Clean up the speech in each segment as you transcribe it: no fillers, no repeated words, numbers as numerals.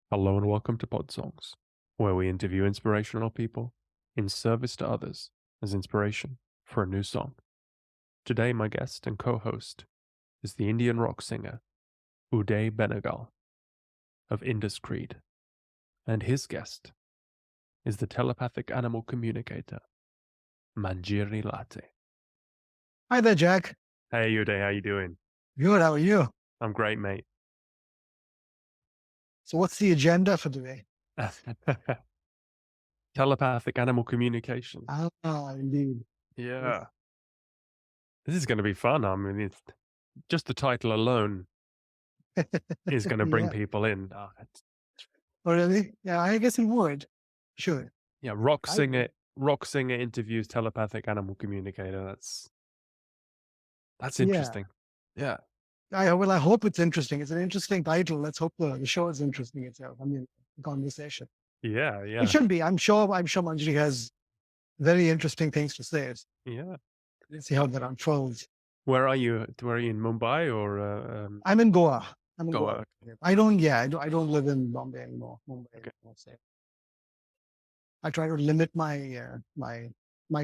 Hello and welcome to Pod Songs, where we interview inspirational people in service to others as inspiration for a new song. Today, my guest and co host is the Indian rock singer Uday Benegal of Indus Creed, and his guest is the telepathic animal communicator Manjiri Latey. Hi there, Jack. Hey Uday, how you doing? Good, how are you? I'm great, mate. So what's the agenda for today? Telepathic animal communication. Indeed. Yes. Yeah, this is going to be fun. I mean, just the title alone is going to bring Yeah. people in. Oh, really? Yeah, I guess it would. Sure. Yeah, I rock singer interviews telepathic animal communicator. That's yeah. interesting. Yeah. I hope it's interesting. It's an interesting title. Let's hope the show is interesting itself. I mean, the conversation. Yeah, It yeah, should be. I'm sure Manjari has very interesting things to say. yeah. Let's see how that unfolds. Where are you? Where are you in Mumbai or I'm in Goa. I'm in Goa. Goa? I don't live in Bombay anymore. Mumbai Okay. anymore. So I try to limit my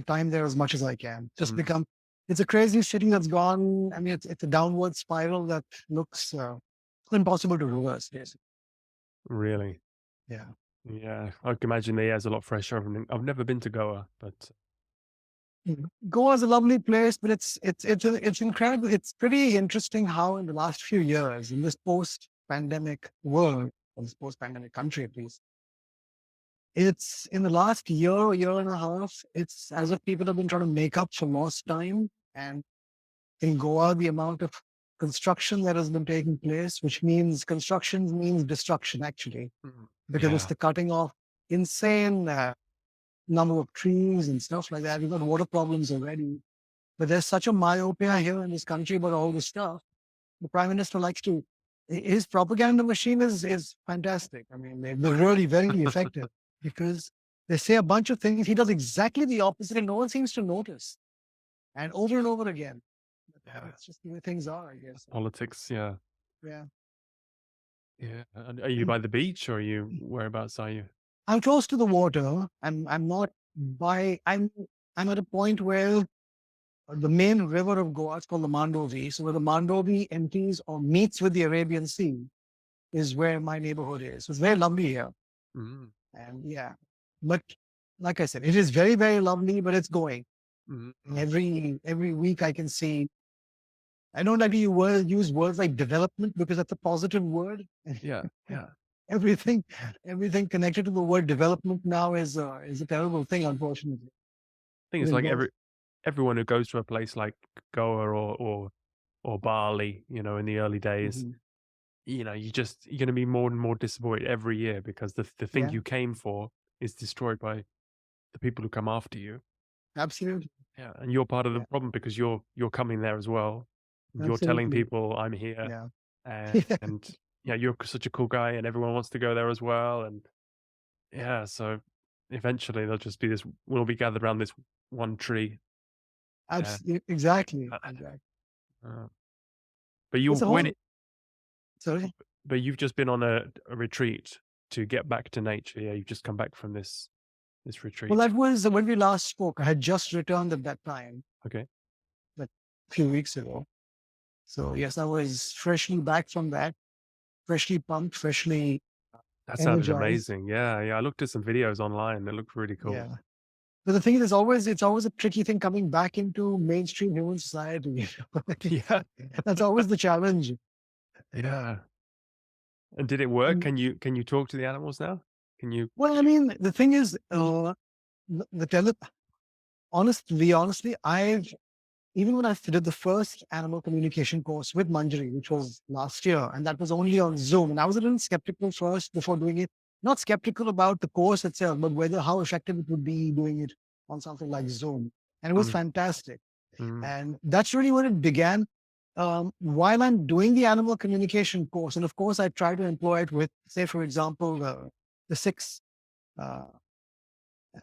time there as much as I can. Mm, It's a crazy city that's gone. I mean, it's a downward spiral that looks impossible to reverse. Basically, really? yeah. Yeah. I can imagine the air's a lot fresher. I've never been to Goa, but Goa is a lovely place, but it's incredible. It's pretty interesting how in the last few years, in this post-pandemic world, or this post-pandemic country at least, it's in the last year and a half, it's as if people have been trying to make up for lost time. And in Goa, the amount of construction that has been taking place, which means construction means destruction actually, because it's yeah. the cutting off insane number of trees and stuff like that. We've got water problems already, but there's such a myopia here in this country about all this stuff. The prime minister likes to. His propaganda machine is fantastic. I mean, they're really very effective because they say a bunch of things. He does exactly the opposite, and no one seems to notice. And over again. Yeah. It's just the way things are, I guess. Politics. Yeah. Yeah. Yeah. And are you by the beach or are you whereabouts are you? I'm close to the water. I'm not by I'm at a point where the main river of Goa is called the Mandovi. So where the Mandovi empties or meets with the Arabian Sea is where my neighborhood is. So it's very lovely here. Mm, And yeah. But like I said, it is very, very lovely, but it's going. mm, And mm. every week I can see I don't like to use words like development because that's a positive word. Yeah. Yeah. everything everything connected to the word development now is a terrible thing, unfortunately. I think It it's like involves everyone who goes to a place like Goa or Bali, in the early days, Mhm. you're going to be more and more disappointed every year because the thing Yeah, you came for is destroyed by the people who come after you. absolutely. Yeah, and you're part of the Yeah, problem because you're coming there as well. You're telling absolutely. people I'm here, Yeah. and yeah, you're such a cool guy, and everyone wants to go there as well. And yeah, so eventually there'll just be this. We'll be gathered around this one tree. Yeah, Exactly. uh, Exactly. uh, but you It's a when whole sorry. But you've just been on a retreat to get back to nature. Yeah, you've just come back from this Well, retreat. that was when we last spoke. I had just returned at that time, Okay, but a few weeks ago. So yes, I was freshly back from that, freshly pumped, freshly that sounded energized. amazing. Yeah, yeah. I looked at some videos online. It looked really cool. Yeah. But the thing is, it's always a tricky thing coming back into mainstream human society. Yeah, That's always the challenge. yeah. And did it work? And Can you talk to the animals now? Can you? well, I mean, the thing is, the tele. Honestly, I've even when I did the first animal communication course with Manjari, which was last year, and that was only on Zoom, and I was a little skeptical first before doing it. Not skeptical about the course itself, but whether how effective it would be doing it on something like Zoom. And it was Mm, fantastic. mm, And that's really when it began. While I'm doing the animal communication course, and of course, I try to employ it with, say, for example, the six. Uh,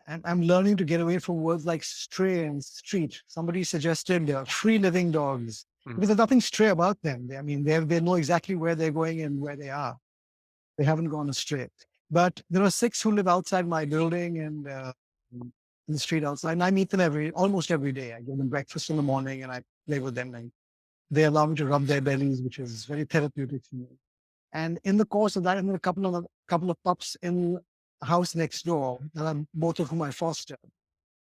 and I'm learning to get away from words like stray and street. Somebody suggested free living dogs mm, because there's nothing stray about them. I mean, they know exactly where they're going and where they are. They haven't gone astray. But there are 6 who live outside my building and in the street outside. And I meet them almost every day. I give them breakfast in the morning and I play with them. And they allow me to rub their bellies, which is very therapeutic for me. And in the course of that, and then a couple of pups in the house next door, that both of whom I foster.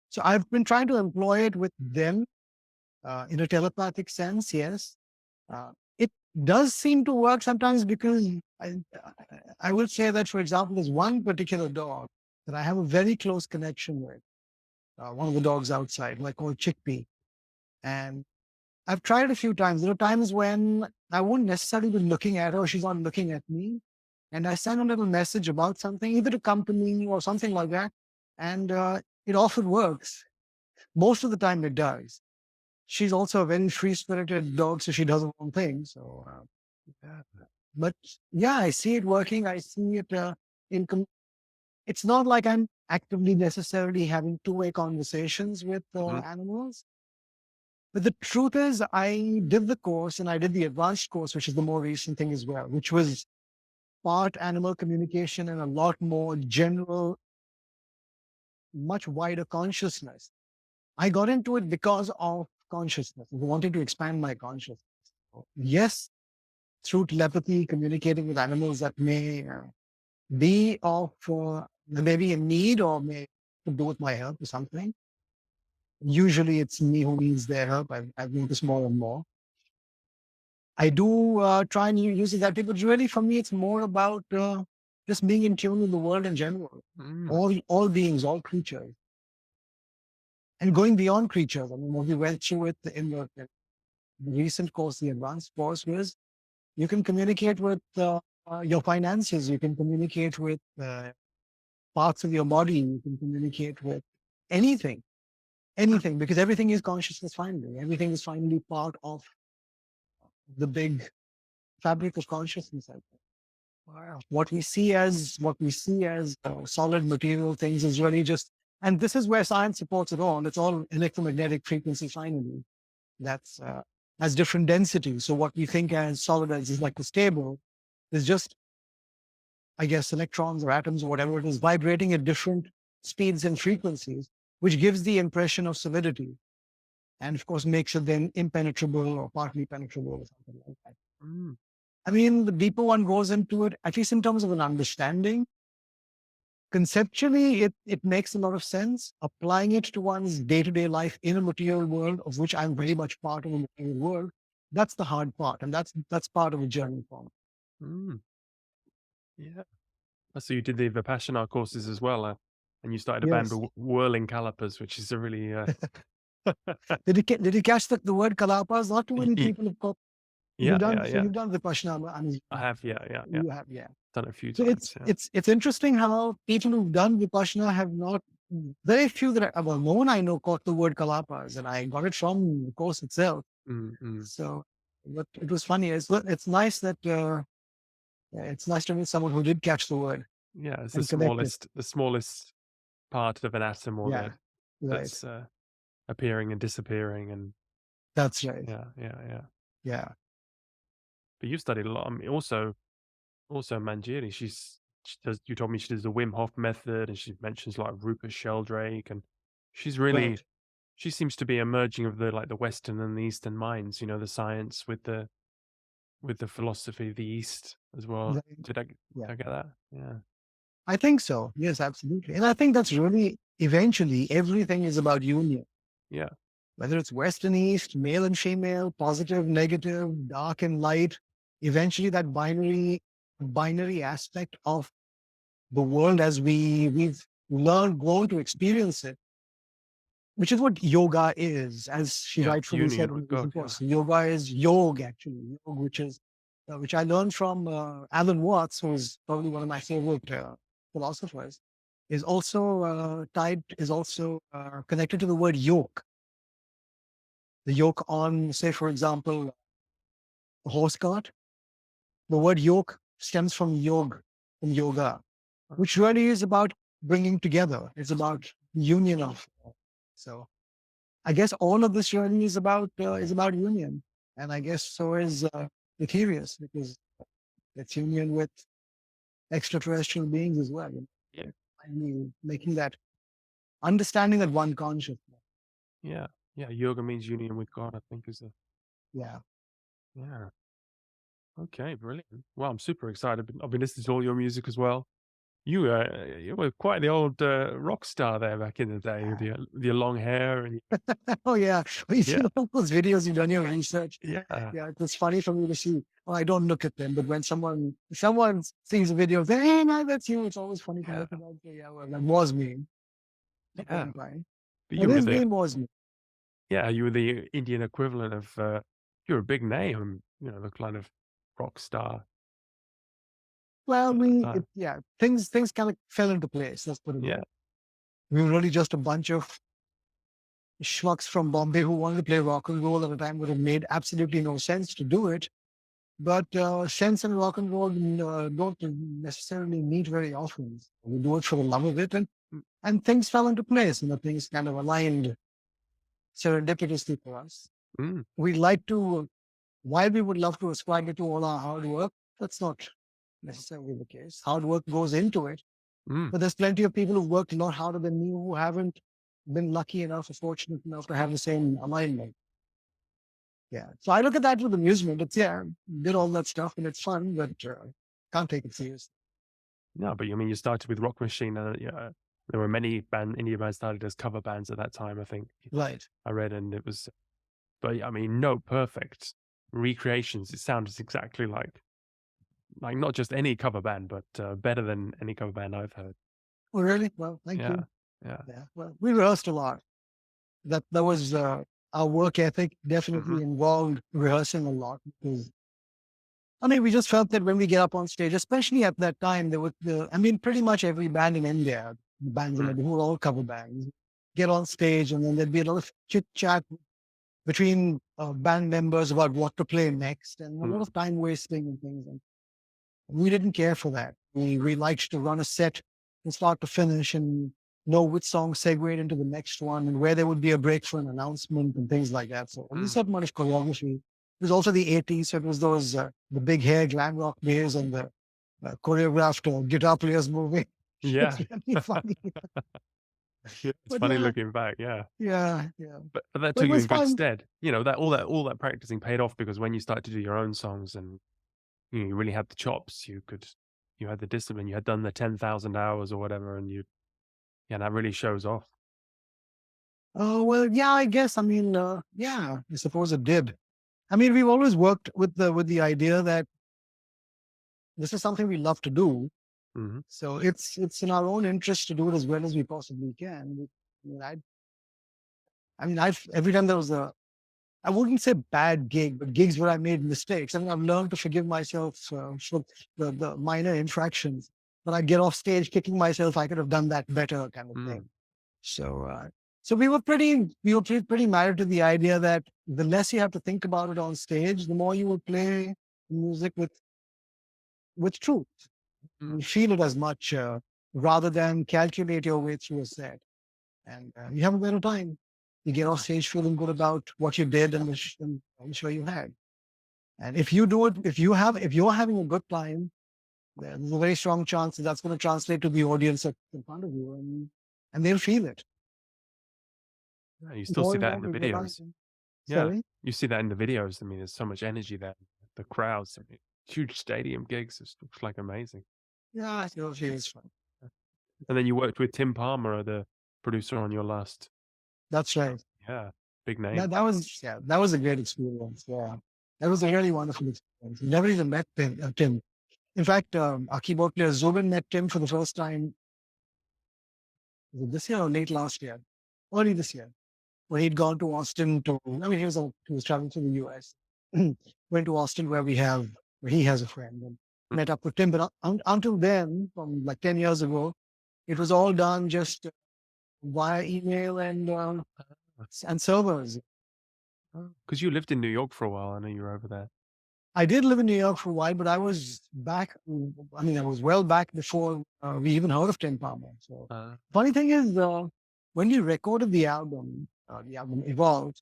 So I've been trying to employ it with them in a telepathic sense. Yes, it does seem to work sometimes because I will say that, for example, there's one particular dog that I have a very close connection with. One of the dogs outside, who I call Chickpea, and I've tried it a few times. There are times when I won't necessarily be looking at her, or she's not looking at me. And I send a little message about something, either to come to me or something like that. And it often works. Most of the time it does. She's also a very free-spirited dog, so she does her own thing. So, yeah. But yeah, I see it working. I see it it's not like I'm actively necessarily having two-way conversations with Mhm. animals. But the truth is, I did the course and I did the advanced course, which is the more recent thing as well, which was part animal communication and a lot more general, much wider consciousness. I got into it because of consciousness, wanting to expand my consciousness. Yes, through telepathy, communicating with animals that may be of maybe in need or may to do with my help or something. Usually it's me who needs their help. I've noticed more and more. I do try and use it that way, but really for me, it's more about just being in tune with the world in general. Mm. All beings, all creatures, and going beyond creatures. I mean, what we went through it in the recent course, the advanced course, was you can communicate with your finances, you can communicate with parts of your body, you can communicate with anything, because everything is consciousness finally. Everything is finally part of the big fabric of consciousness. I think. Wow. What we see as solid material things is really just, and this is where science supports it all. It's all electromagnetic frequency finally. That's has different densities. So what we think as solid as is like the stable is just, I guess, electrons or atoms or whatever it is vibrating at different speeds and frequencies, which gives the impression of solidity, and of course makes it then impenetrable or partly penetrable or something like that. Mm. I mean, the deeper one goes into it, at least in terms of an understanding, conceptually, it makes a lot of sense. Applying it to one's day-to-day life in a material world, of which I'm very much part of a material world, that's the hard part. And that's part of a journey for me. Mm. Yeah. So you did the Vipassana courses as well, and you started a band Yes. with Whirling Calipers, which is a really Did you catch the word kalapas? Not too many y- people have caught. yeah, yeah, yeah. You've done Vipassana. I mean, I have, yeah, yeah, yeah. you have, yeah. Done it a few So times. Yeah. it's interesting how people who've done Vipassana have not, very few well, no one I know caught the word kalapas, and I got it from the course itself. Mm, mm. So, but it was funny. It's nice that it's nice to meet someone who did catch the word Yeah, it's and connect it. the smallest part of an atom, or Yeah, right. that's appearing and disappearing, and That's right. yeah, yeah, yeah. Yeah, But you've studied a lot. I mean, also Manjiri. She does. You told me she does the Wim Hof method, and she mentions like Rupert Sheldrake, and she's really right, she seems to be a merging of the Western and the Eastern minds. You know, the science with the philosophy of the East as well. right. Did Yeah, I get that? Yeah, I think so. Yes, absolutely. And I think that's really eventually everything is about union. yeah, Whether it's West and East, male and female, positive, negative, dark and light, eventually that binary aspect of the world as we've grown to experience it, which is what yoga is, as she yeah. rightfully said Union in the with recent God. Yeah. course. Yoga is yog, actually, which I learned from Alan Watts, who's probably one of my favorite philosophers, is also connected to the word yoke. The yoke on, say, for example, a horse cart. The word yoke stems from yoga, which really is about bringing together. It's about union of. So I guess all of this really is about union, and I guess so is Etherius, because it's union with extraterrestrial beings as well. Yeah. I mean, making that understanding that one consciousness. Yeah. Yeah. Yoga means union with God, I think is a, Yeah. yeah. Okay. Brilliant. Well, I'm super excited. I've been listening to all your music as well. You were quite the old rock star there back in the day with your long hair and Oh yeah. You see yeah, all those videos, you've done your research. yeah, Yeah, it was funny for me to see. Oh, I don't look at them, but when someone sees a video, say, "Hey, no, that's you." It's always funny to yeah, look at that. Say, yeah, well, that was me at yeah. one time. But But his name was me. you were the Indian equivalent of you're a big name, the kind of rock star Well, at the time. yeah, things kind of fell into place. Let's put it that Yeah. way. We were really just a bunch of schmucks from Bombay who wanted to play rock and roll at a time would have made absolutely no sense to do it. But sense and rock and roll don't necessarily meet very often. We do it for the love of it, and Mm, and things fell into place. Things kind of aligned serendipitously for us. mm, We like to, while we would love to ascribe it to all our hard work, that's not necessarily the case. Hard work goes into it, mm. but there's plenty of people who worked a lot harder than me who haven't been lucky enough or fortunate enough to have the same alignment. Yeah. So I look at that with amusement. It's, yeah, did all that stuff and it's fun, but can't take it seriously. No, but I mean, you started with Rock Machine. Yeah, there were many Indian bands started as cover bands at that time. I think Right. I read, and it was. But I mean, no perfect recreations. It sounds exactly like not just any cover band, but better than any cover band I've heard. Oh, really? Well, thank Yeah, you. yeah. Yeah. Well, we rehearsed a lot. That was our work ethic Hmm. definitely involved rehearsing a lot because I mean, we just felt that when we get up on stage, especially at that time, there was pretty much every band in India, the bands in Mm, India, who were all cover bands, get on stage and then there'd be a lot of chit chat between band members about what to play next and a lot mm, of time wasting and things. And we didn't care for that. We liked to run a set from start to finish and know which song segued into the next one and where there would be a break for an announcement and things like that. So we mm. set much choreography. It was also the 80s, so it was those the big hair glam rock days and the choreographed guitar players moving. It's Yeah, really funny. yeah. It's But funny yeah, looking back. Yeah. yeah. But that But it took you was in good fun. stead. All that practicing paid off because when you started to do your own songs and you really had the chops, you had the discipline, you had done the 10,000 hours or whatever, and that really shows off. Oh, well, yeah, I guess. Yeah, I suppose it did. We've always worked with the idea that this is something we love to do. Hmm. So it's in our own interest to do it as well as we possibly can. I've every time there was I wouldn't say bad gig, but gigs where I made mistakes. I've learned to forgive myself for the minor infractions. But I get off stage kicking myself. I could have done that better, kind of thing. Mm. So so we were pretty married to the idea that the less you have to think about it on stage, the more you will play music with truth. Mm. You feel it as much rather than calculate your way through a set. And you have a better time. You get off Yeah. stage feeling good about what you did and the show you had. And if you do it, if you're having a good time, then there's a very strong chance that that's going to translate to the audience in front of you, and they'll feel it Yeah, you still more see and that more in the we go along. videos. Yeah, Sorry, you see that in the videos. I mean, there's so much energy there. The crowds, I mean, huge stadium gigs. It looks like amazing. yeah, it feels fun. And then you worked with Tim Palmer, the producer on your last. That's right. Yeah, big name. That was a great experience. Yeah, that was a really wonderful experience. Never even met Tim. In fact, our keyboard player Zubin met Tim for the first time. Was it this year or late last year? Early this year, when he'd gone to Austin to. He was traveling to the U.S. Went to Austin where he has a friend and Mm. met up with Tim. But until then, from like 10 years ago, it was all done just via email and servers. Because you lived in New York for a while. I know you were over there. I did live in New York for a while, but I was back. I was well back before we even heard of Tim Palmer. So, Uh, funny thing is, when we recorded the album evolved,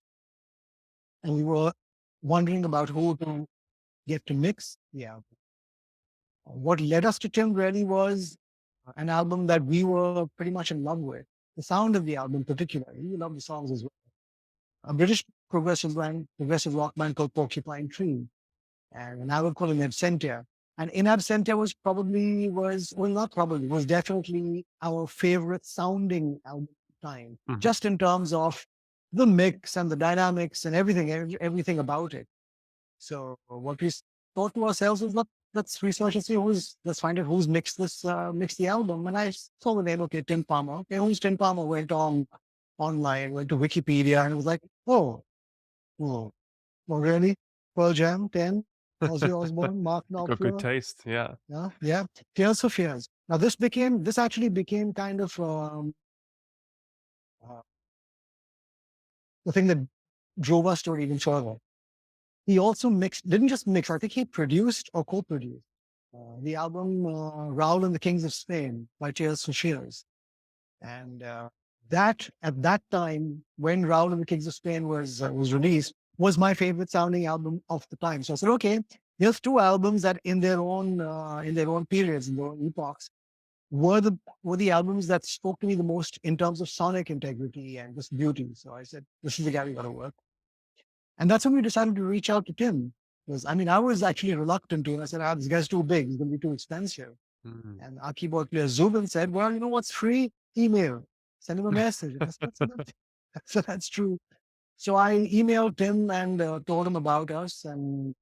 and we were wondering about who to get to mix the album. What led us to Tim really was an album that we were pretty much in love with. The sound of the album, particularly, we love the songs as well. A British progressive rock band called Porcupine Tree, and an album called In Absentia. And In Absentia was definitely our favorite sounding album at the time, Mhm. just in terms of the mix and the dynamics and everything about it. So what we thought to ourselves was, let's research and see let's find out who's mixed the album. And I saw the name, okay, Tim Palmer. Okay, who's Tim Palmer? Went online, went to Wikipedia, and it was like, oh, really? Pearl Jam, 10, Ozzy Osbourne, Mark You got good Knopfler. taste, yeah. Yeah. Tears for Fears. Now this actually became kind of uh, the thing that drove us to it even further. He also didn't just mix, I think he produced or co-produced the album Raoul and the Kings of Spain by Tears for Fears. And that, at that time, when Raoul and the Kings of Spain was released, was my favorite sounding album of the time. So I said, okay, there's two albums that in their own periods, in their own epochs, were the albums that spoke to me the most in terms of sonic integrity and just beauty. So I said, this is the guy we got to work. And that's when we decided to reach out to Tim. Because I mean, I was actually reluctant to. I said, this guy's too big. He's going to be too expensive. Mm. And our keyboard player Zubin said, well, you know what's free? Email. Send him a message. So that's true. So I emailed Tim and told him about us and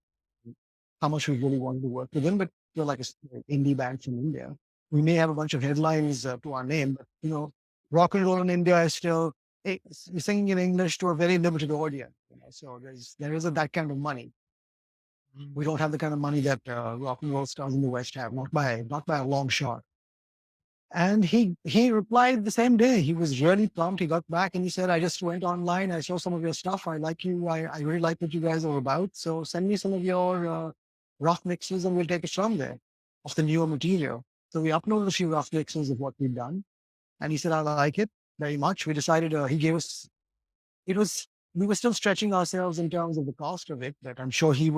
how much we really wanted to work with him. But we're like an indie band from India. We may have a bunch of headlines to our name, but rock and roll in India is still you're singing in English to a very limited audience. So there isn't that kind of money. We don't have the kind of money that rock and roll stars in the West have, not by a long shot. And he replied the same day. He was really prompt. He got back and he said, I just went online. I saw some of your stuff. I like you. I really like what you guys are about. So send me some of your rough mixes and we'll take it from there of the newer material. So we uploaded a few rough mixes of what we've done. And he said, I like it very much. We decided he gave us, we were still stretching ourselves in terms of the cost of it, but I'm sure he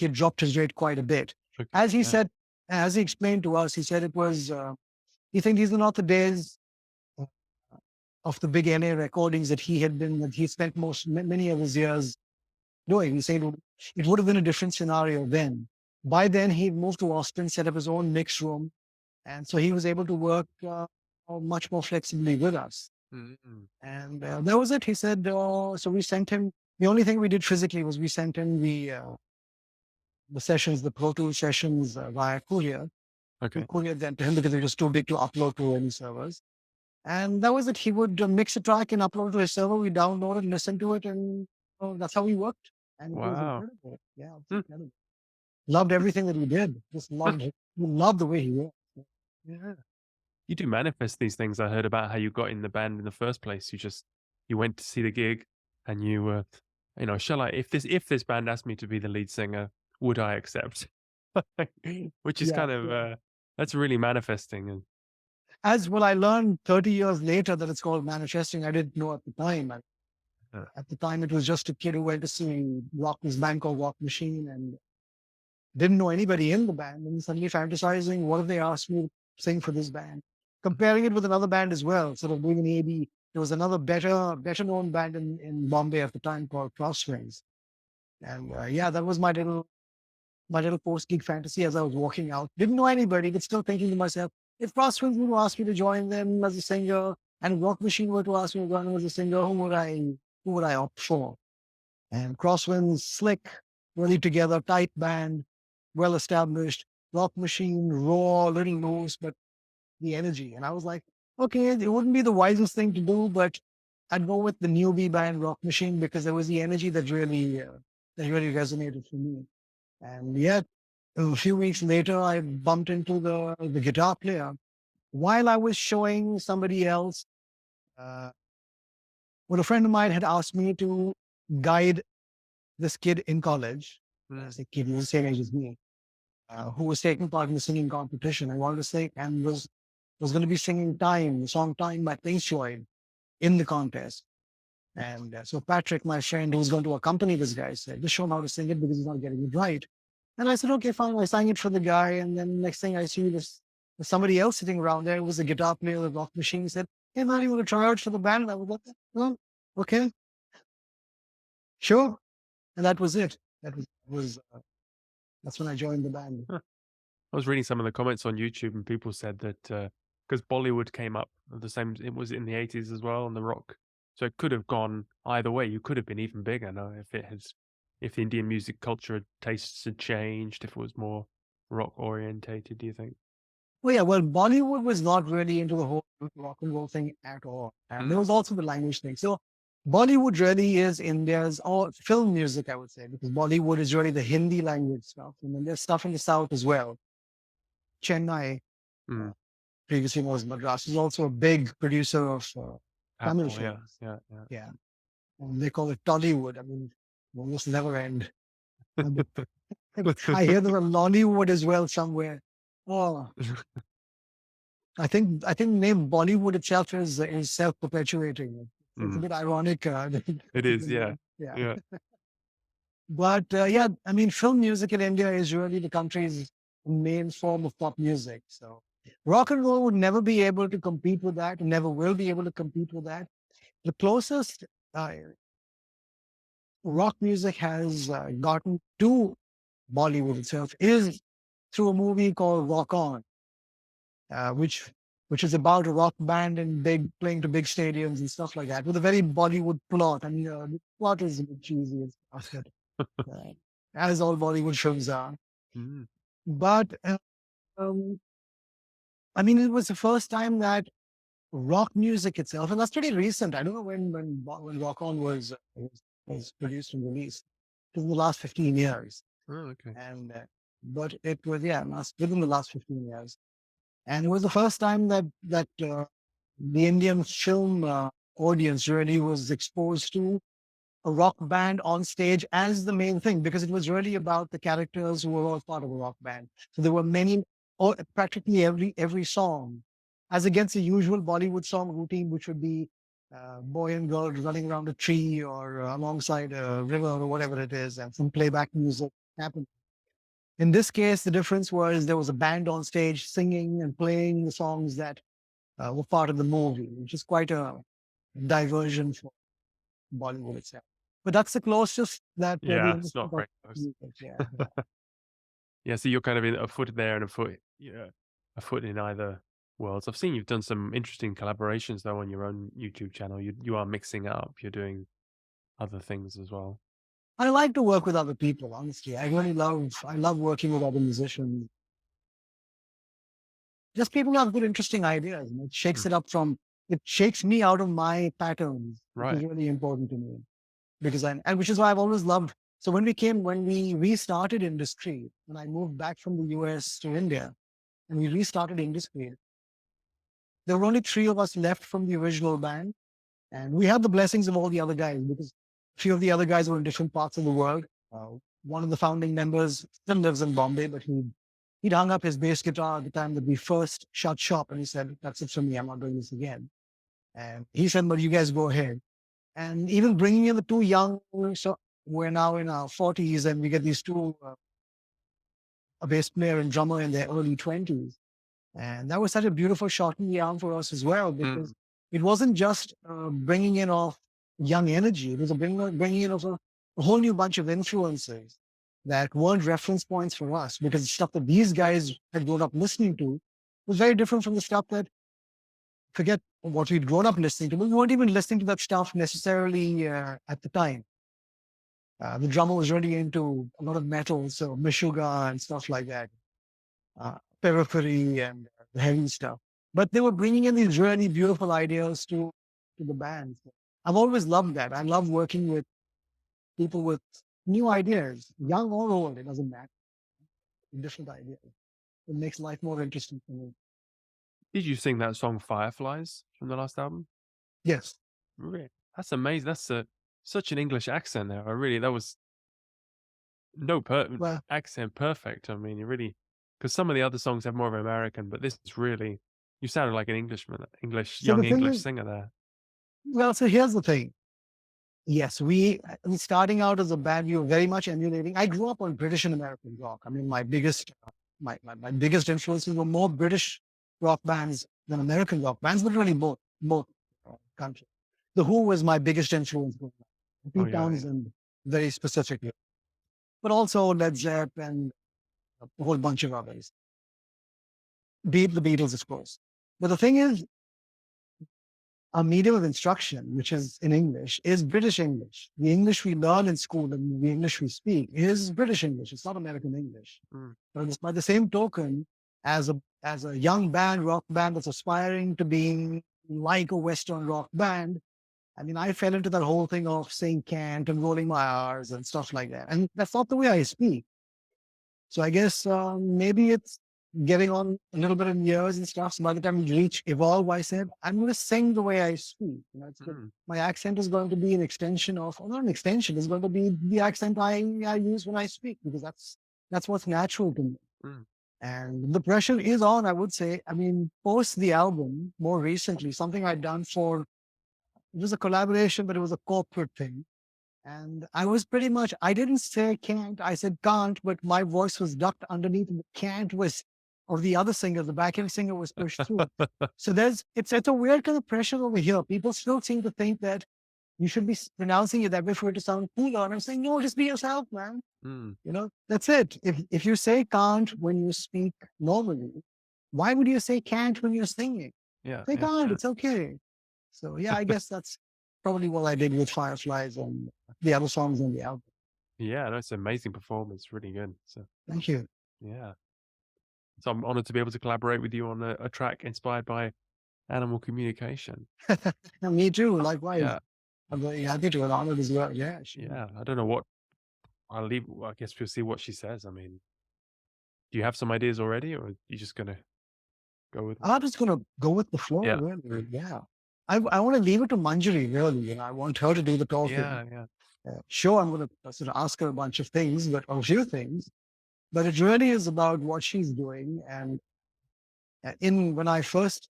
had dropped his rate quite a bit. Okay, As he yeah. said, as he explained to us, he said it was, he think these are not the days of the big NA recordings that he spent many of his years doing. He said it would have been a different scenario then. By then, he moved to Austin, set up his own mix room. And so he was able to work much more flexibly with us. Mm. And that was it. He said, so we sent him, the only thing we did physically was we sent him the sessions, the Pro Tools sessions via courier. We Okay. couriered them to him because it was too big to upload to any servers. And that was it. He would mix a track and upload to his server. We download it, listen to it, and that's how we worked. And it was Wow. incredible. Yeah, it was Mm. incredible. Loved everything that he did. Just loved it. We loved the way he worked. Yeah. You do manifest these things. I heard about how you got in the band in the first place. You went to see the gig and you were, shall I, if this band asked me to be the lead singer, would I accept? Which is Yeah. kind of, that's really manifesting. And As well, I learned 30 years later that it's called manifesting. I didn't know at the time. At the time, it was just a kid who went to see this band called Rock Machine and didn't know anybody in the band. And suddenly fantasizing, what if they asked me to sing for this band? Comparing it with another band as well, sort of doing an A/B. There was another better known band in Bombay at the time called Crosswinds. And yeah, that was my little post gig fantasy as I was walking out. Didn't know anybody, but still thinking to myself, if Crosswinds were to ask me to join them as a singer, and Rock Machine were to ask me to join them as a singer, who would I opt for? And Crosswinds, slick, really together, tight band, well established. Rock Machine, raw, a little loose, but the energy. And I was like, okay, it wouldn't be the wisest thing to do, but I'd go with the newbie band Rock Machine because there was the energy that really resonated for me. And yet, a few weeks later, I bumped into the guitar player while I was showing somebody else. Uh, well, a friend of mine had asked me to guide this kid in college. mm, As a kid, he was the same age as me, who was taking part in the singing competition. I wanted to sing and was going to be singing the song Time by Pink Floyd in the contest. And so Patrick, my friend, who's going to accompany this guy, said, just show him how to sing it because he's not getting it right. And I said, okay, fine. I sang it for the guy. And then next thing I see there's somebody else sitting around there. It was a guitar player, a rock machine. He said, hey, man, you want to try out for the band? And I was like, well, okay, sure. And that was it. That's when I joined the band. Huh. I was reading some of the comments on YouTube, and people said that because Bollywood came up at the same, it was in the 80s as well, and the rock, so it could have gone either way. You could have been even bigger, no, if the Indian music culture tastes had changed, if it was more rock orientated. Do you think? Well, yeah, well, Bollywood was not really into the whole rock and roll thing at all. And there Mm. was also the language thing. So Bollywood really is India's all film music, I would say, because Bollywood is really the Hindi language stuff. And then there's stuff in the South as well. Chennai, uh, Mm. previously known as Madras, is also a big producer of Tamil Apple, yeah, films. yeah, yeah. Yeah. And they call it Tollywood. I mean, it almost never end. But I hear there's a Lollywood as well somewhere. Oh, I think the name Bollywood itself is self-perpetuating. It's a Mm. bit ironic. It is, yeah, Yeah. yeah. But yeah, I mean, film music in India is really the country's main form of pop music. So rock and roll would never be able to compete with that, never will be able to compete with that. The closest uh, rock music has gotten to Bollywood itself is through a movie called Rock On, uh, which which is about a rock band and big playing to big stadiums and stuff like that, with a very Bollywood plot. I mean, the plot is a bit cheesy and stuff, uh, as all Bollywood films are. Mm. But um, I mean, it was the first time that rock music itself, and that's pretty recent. I don't know when Rock On was produced and released. It was in the last 15 years, Oh, okay. and but it was within the last 15 years. And it was the first time that the Indian film audience really was exposed to a rock band on stage as the main thing, because it was really about the characters who were all part of a rock band. So there were many, or practically every song, as against the usual Bollywood song routine, which would be boy and girl running around a tree or alongside a river or whatever it is, and some playback music happened. In this case, the difference was there was a band on stage singing and playing the songs that were part of the movie, which is quite a diversion for Bollywood itself. But that's the closest that the Yeah, it's industry not got. very close. Yeah, yeah. Yeah, so you're kind of in a foot there and a foot, yeah, a foot in either worlds. I've seen you've done some interesting collaborations though on your own YouTube channel. You are mixing it up. You're doing other things as well. I like to work with other people, honestly. I love working with other musicians. Just people who have good, interesting ideas. And Mm. it shakes me out of my patterns, which is Right. really important to me. And which is why I've always loved. So when we restarted industry, when I moved back from the US to India and we restarted industry, there were only three of us left from the original band. And we had the blessings of all the other guys, because a few of the other guys were in different parts of the world. One of the founding members still lives in Bombay, but he'd hung up his bass guitar at the time that we first shut shop, and he said, "That's it for me. I'm not doing this again." And he said, "But you guys go ahead." And even bringing in the two young, so we're now in our 40s, and we get these two, a bass player and drummer in their early 20s. And that was such a beautiful shot in the arm for us as well, because Mm. it wasn't just bringing in of young energy, it was bringing in of a whole new bunch of influences that weren't reference points for us, because the stuff that these guys had grown up listening to was very different from the stuff that, forget what we'd grown up listening to, but we weren't even listening to that stuff necessarily at the time. The drummer was really into a lot of metal, so Meshuggah and stuff like that, Periphery and the heavy stuff. But they were bringing in these really beautiful ideas to the band. So I've always loved that. I love working with people with new ideas, young or old, it doesn't matter, different ideas. It makes life more interesting for me. Did you sing that song Fireflies from the last album? Yes. Really? That's amazing. That's such an English accent there. I really, that was no Well, accent perfect. I mean, you really, because some of the other songs have more of an American, but this is really, you sounded like an Englishman, so the young thing English is, singer there. so here's the thing. Yes, I mean, starting out as a band, we were very much emulating. I grew up on British and American rock. I mean, my biggest influences were more British rock bands than American rock bands, but really both countries. The Who was my biggest influence. Oh Pete yeah, yeah. Townsend, very specifically, but also Led Zeppelin and a whole bunch of others. The Beatles, of course. But the thing is, our medium of instruction, which is in English, is British English. The English we learn in school and the English we speak is British English. It's not American English. Mm, But by the same token, as a young band, rock band that's aspiring to being like a Western rock band, I mean, I fell into that whole thing of saying can't and rolling my R's and stuff like that. And that's not the way I speak. So I guess maybe it's getting on a little bit in years and stuff. So by the time you reach evolve, I said, I'm going to sing the way I speak. mm, My accent is going to be an extension of, or not an extension, it's going to be the accent I use when I speak because that's what's natural to me. mm. And the pressure is on, I would say. I mean, post the album, more recently, something I'd done it was a collaboration, but it was a corporate thing. And I was pretty much, I didn't say can't, I said can't, but my voice was ducked underneath and the can't was, or the other singer, the backing singer was pushed through. So it's a weird kind of pressure over here. People still seem to think that you should be pronouncing it that way for it to sound cooler. And I'm saying, no, just be yourself, man. Mm. That's it. If you say can't when you speak normally, why would you say can't when you're singing? Yeah, Say yeah, can't, yeah. it's okay. So yeah, I guess that's probably what I did with Fireflies and the other songs on the album. Yeah, no, it's an amazing performance, really good. So Thank you. yeah. So I'm honored to be able to collaborate with you on a track inspired by animal communication. And me too, likewise. Yeah, I'm very happy to and honored as well. Yeah, sure. yeah. I don't know what I'll leave. I guess we'll see what she says. I mean, do you have some ideas already, or are you just gonna go with? I'm just gonna go with the flow, Yeah, really. Yeah. I want to leave it to Manjiri, really. I want her to do the talking. yeah, yeah. Sure, I'm going to sort of ask her a bunch of things, but a few things, but it really is about what she's doing. And in when I first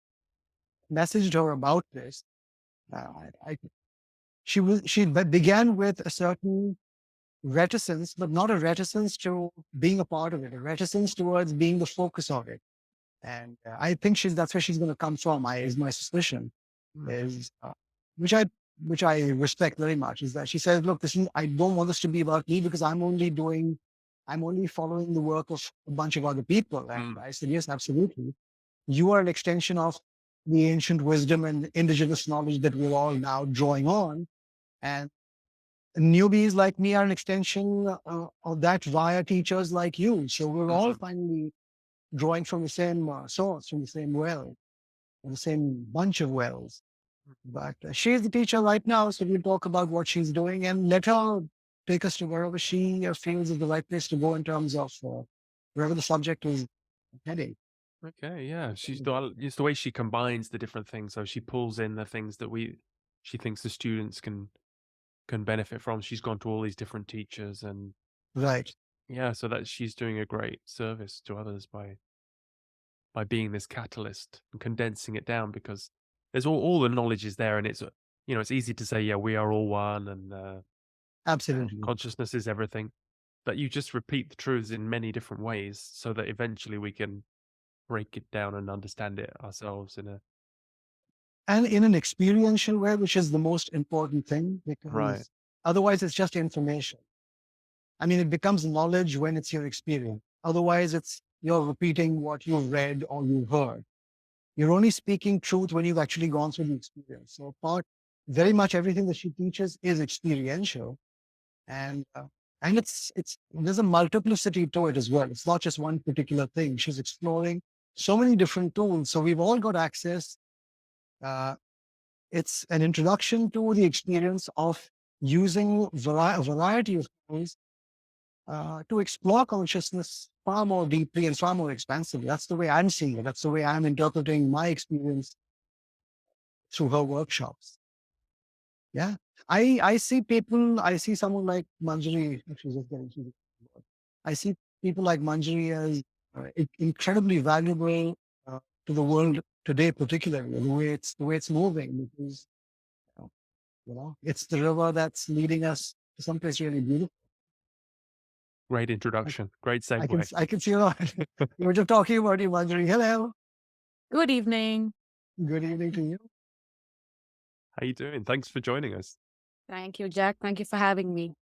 messaged her about this, uh, I she began with a certain reticence, but not a reticence to being a part of it, a reticence towards being the focus of it. And I think that's where she's going to come from. Is my suspicion Mm, is which I which I respect very much is that she says, look, I don't want this to be about me because I'm only following the work of a bunch of other people. And mm, I said, yes, absolutely. You are an extension of the ancient wisdom and indigenous knowledge that we're all now drawing on. And newbies like me are an extension of that via teachers like you. So we're all mm. finally drawing from the same source, from the same well, from the same bunch of wells. But she's the teacher right now, so we'll talk about what she's doing and let her take us to wherever she feels is the right place to go in terms of wherever the subject is heading. Okay, yeah. It's the way she combines the different things. So she pulls in the things that she thinks the students can benefit from. She's gone to all these different teachers, and Right. yeah, so that she's doing a great service to others by being this catalyst and condensing it down because there's all the knowledge is there, and it's easy to say, yeah, we are all one, and Absolutely. consciousness is everything. But you just repeat the truths in many different ways so that eventually we can break it down and understand it ourselves in a And in an experiential way, which is the most important thing, right. because otherwise it's just information. I mean, it becomes knowledge when it's your experience. Otherwise, it's you're repeating what you've read or you've heard. You're only speaking truth when you've actually gone through the experience. So very much everything that she teaches is experiential, and uh, and it's there's a multiplicity to it as well. It's not just one particular thing. She's exploring so many different tools. So we've all got access. Uh, it's an introduction to the experience of using a variety of tools to explore consciousness far more deeply and far more expansively. That's the way I'm seeing it. That's the way I'm interpreting my experience through her workshops. Yeah. I see someone like Manjari, she's just getting to the word. I see people like Manjari as incredibly valuable to the world today, particularly the way it's moving. Because It's the river that's leading us to someplace really beautiful. Great I, introduction. Great I can segue. I can see a lot. We were just talking about you, Manjiri. Hello. Good evening. Good evening to you. How you doing? Thanks for joining us. Thank you, Jack. Thank you for having me.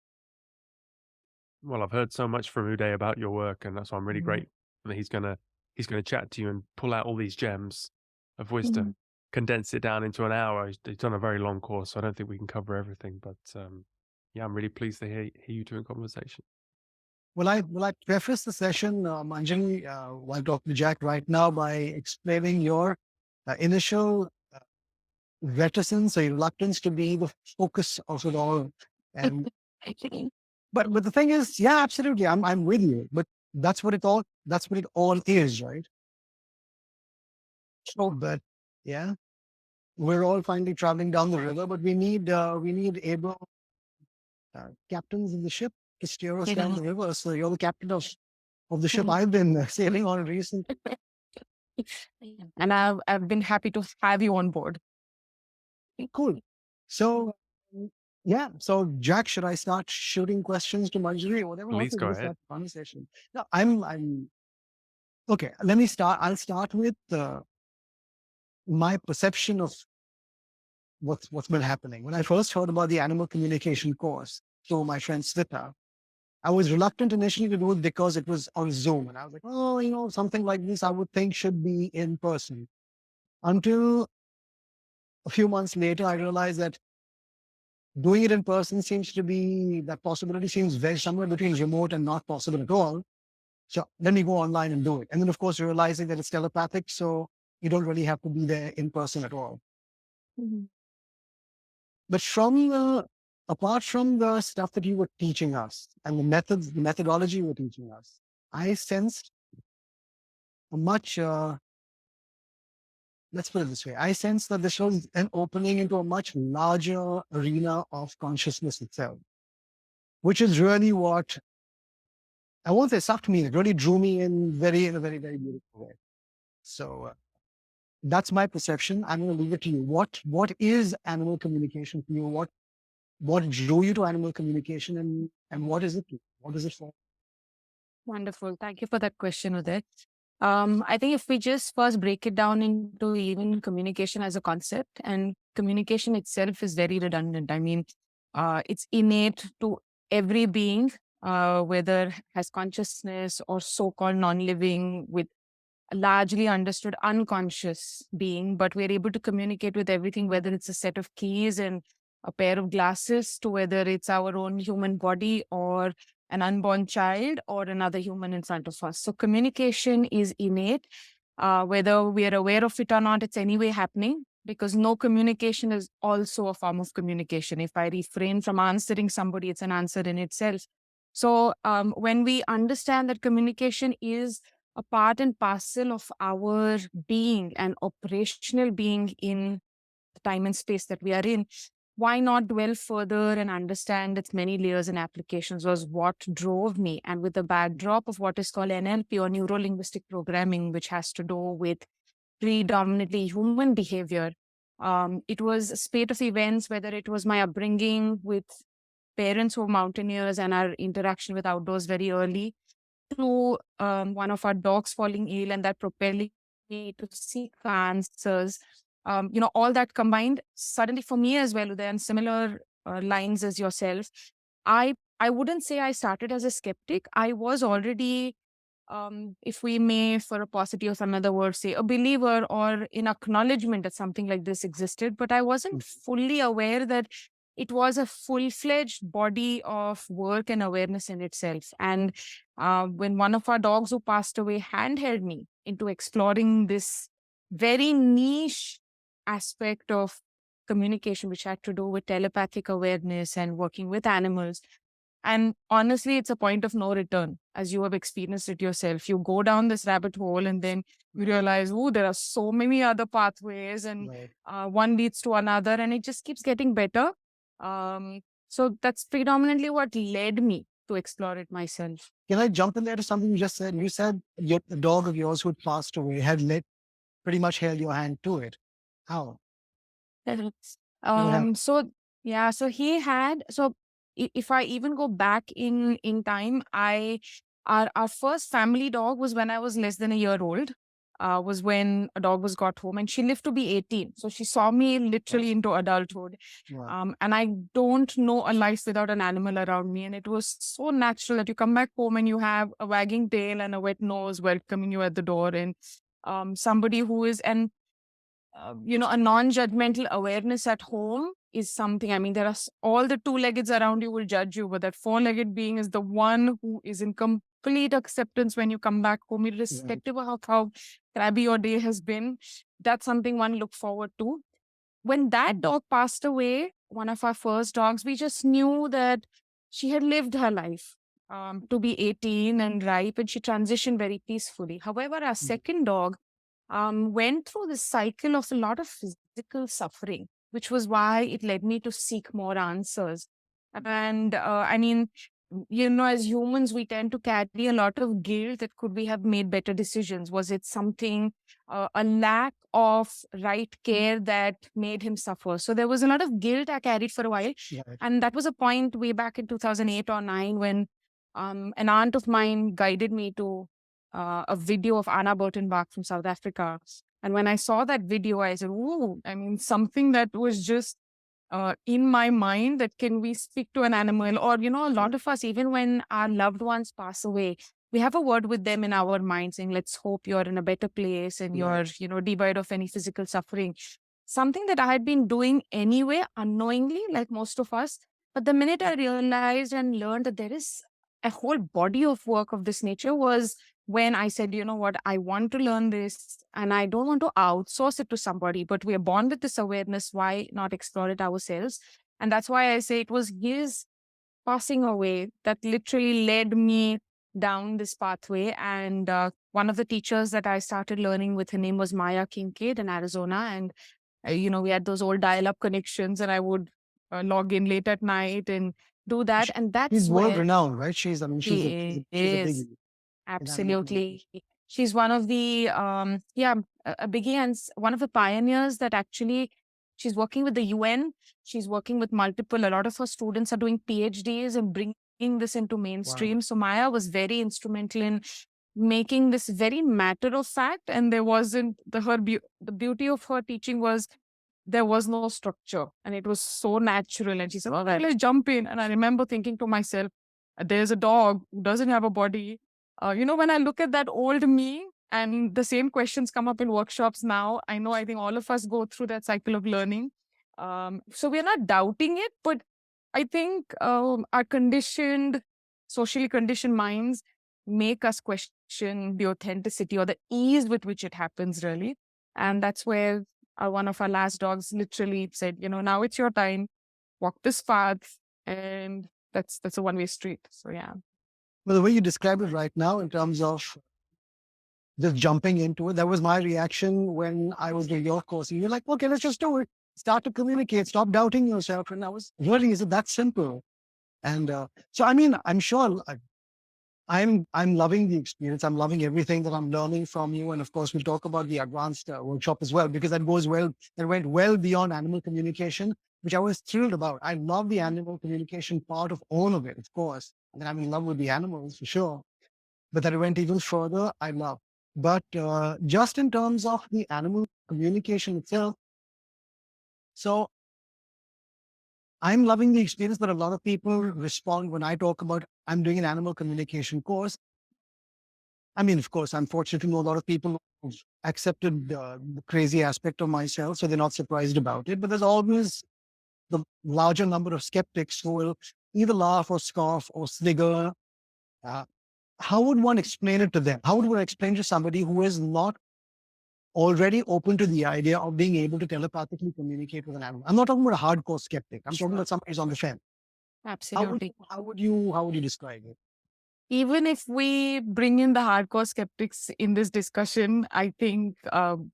Well, I've heard so much from Uday about your work, and that's why I'm really Mhm. great that he's gonna chat to you and pull out all these gems of wisdom, Mhm. condense it down into an hour. He's done a very long course, so I don't think we can cover everything. But yeah, I'm really pleased to hear you two in conversation. Will I preface the session, Manjari, while talking to Jack right now by explaining your initial reticence or reluctance to be the focus of it all? And but the thing is, yeah, absolutely, I'm with you. But that's what it all is, right? So, but yeah, we're all finally traveling down the river, but we need able captains of the ship to steer us down the river. So you're the captain of the ship I've been sailing on recently. And I've been happy to have you on board. Cool. So yeah, so Jack, should I start shooting questions to Manjari or whatever? How Please to go really ahead. start the conversation? No, I'm okay. Let me start. I'll start with my perception of what's been happening. When I first heard about the animal communication course, so my friend Svita, I was reluctant initially to do it because it was on Zoom. And I was like, oh, something like this I would think should be in person. Until a few months later, I realized that doing it in person seems to be, that possibility seems very somewhere between remote and not possible at all. So let me go online and do it. And then, of course, realizing that it's telepathic. So you don't really have to be there in person at all. Mhm. But apart from the stuff that you were teaching us and the methodology you were teaching us, I sensed a much, let's put it this way, I sense that this was an opening into a much larger arena of consciousness itself, which is really what I won't say sucked me. It really drew me in a very, very beautiful way. So that's my perception. I'm going to leave it to you. What is animal communication for you? What drew you to animal communication, and what is it? What is it for? Wonderful. Thank you for that question, Uday. I think if we just first break it down into even communication as a concept, and communication itself is very redundant. I mean, it's innate to every being, whether has consciousness or so-called non-living with largely understood unconscious being, but we're able to communicate with everything, whether it's a set of keys and a pair of glasses, to whether it's our own human body or an unborn child or another human in front of us. So communication is innate. Whether we are aware of it or not, it's anyway happening, because no communication is also a form of communication. If I refrain from answering somebody, it's an answer in itself. So when we understand that communication is a part and parcel of our being and operational being in the time and space that we are in, why not dwell further and understand its many layers and applications was what drove me. And with the backdrop of what is called NLP or Neuro Linguistic Programming, which has to do with predominantly human behavior, it was a spate of events, whether it was my upbringing with parents who were mountaineers and our interaction with outdoors very early, to one of our dogs falling ill and that propelling me to seek answers. All that combined, suddenly for me as well, Uday, and similar lines as yourself, I wouldn't say I started as a skeptic. I was already, if we may, for a paucity of some other word, say a believer or in acknowledgement that something like this existed, but I wasn't fully aware that it was a full-fledged body of work and awareness in itself. And when one of our dogs who passed away handheld me into exploring this very niche aspect of communication, which had to do with telepathic awareness and working with animals. And honestly, it's a point of no return, as you have experienced it yourself. You go down this rabbit hole and then you realize, oh, there are so many other pathways, and Right. one leads to another, and it just keeps getting better. Um, so that's predominantly what led me to explore it myself. Can I jump in there to something you just said? You said the dog of yours who had passed away had pretty much held your hand to it. How? That's- What happened? So Yeah, so he had if I even go back in time, our first family dog was when I was less than a year old. Was when a dog was got home, and she lived to be 18. So she saw me literally into adulthood. Wow. And I don't know a life without an animal around me. And it was so natural that you come back home and you have a wagging tail and a wet nose welcoming you at the door, and somebody who is a non-judgmental awareness at home is something. I mean, there are all the two-leggeds around you will judge you, but that four-legged being is the one who is in complete acceptance when you come back home, irrespective of how crabby your day has been. That's something one look forward to. When that dog passed away, one of our first dogs, we just knew that she had lived her life to be 18 and ripe, and she transitioned very peacefully. However, our second dog went through this cycle of a lot of physical suffering, which was why it led me to seek more answers. And I mean, as humans, we tend to carry a lot of guilt that could we have made better decisions? Was it something, a lack of right care that made him suffer? So there was a lot of guilt I carried for a while. Yeah. And that was a point way back in 2008 or 9 when an aunt of mine guided me to a video of Anna Burton-Bach from South Africa. And when I saw that video, I said, "Ooh, I mean, something that was just in my mind, that can we speak to an animal?" Or, a lot of us, even when our loved ones pass away, we have a word with them in our mind saying, let's hope you're in a better place and you're, devoid of any physical suffering. Something that I had been doing anyway, unknowingly, like most of us. But the minute I realized and learned that there is a whole body of work of this nature was when I said, you know what, I want to learn this and I don't want to outsource it to somebody, but we are born with this awareness. Why not explore it ourselves? And that's why I say it was his passing away that literally led me down this pathway. And one of the teachers that I started learning with, her name was Maya Kincaid in Arizona. And, we had those old dial up connections, and I would log in late at night and do that. And She's that's world where renowned, right? She's, I mean, she she's a is. biggie in animal Absolutely. communication. She's one of the, a biggie and one of the pioneers that actually, she's working with the UN. She's working with a lot of her students are doing PhDs and bringing this into mainstream. So Maya was very instrumental in making this very matter of fact. And there wasn't the beauty of her teaching was there was no structure and it was so natural. And she said, "All right, let's jump in." And I remember thinking to myself, there's a dog who doesn't have a body. When I look at that old me, and the same questions come up in workshops now, I think all of us go through that cycle of learning. So we're not doubting it, but I think our socially conditioned minds make us question the authenticity or the ease with which it happens, really. And that's where one of our last dogs literally said, now it's your time, walk this path. And that's a one-way street. So, yeah. Well, the way you describe it right now, in terms of just jumping into it, that was my reaction when I was doing your course. And you're like, okay, let's just do it. Start to communicate. Stop doubting yourself. And I was, really, is it that simple? And so, I mean, I'm sure I'm loving the experience. I'm loving everything that I'm learning from you. And of course, we'll talk about the advanced workshop as well, because that went well beyond animal communication, which I was thrilled about. I love the animal communication part of all of it, of course. And I'm in love with the animals for sure. But that it went even further, I love. But just in terms of the animal communication itself, so I'm loving the experience, but a lot of people respond when I talk about I'm doing an animal communication course. I mean, of course, I'm fortunate to know a lot of people who've accepted the crazy aspect of myself, so they're not surprised about it. But there's always the larger number of skeptics who will either laugh or scoff or snigger. Uh, how would one explain it to them? How would one explain to somebody who is not already open to the idea of being able to telepathically communicate with an animal? I'm not talking about a hardcore skeptic. I'm talking about somebody who's on the fence. Absolutely. How would you describe it? Even if we bring in the hardcore skeptics in this discussion, I think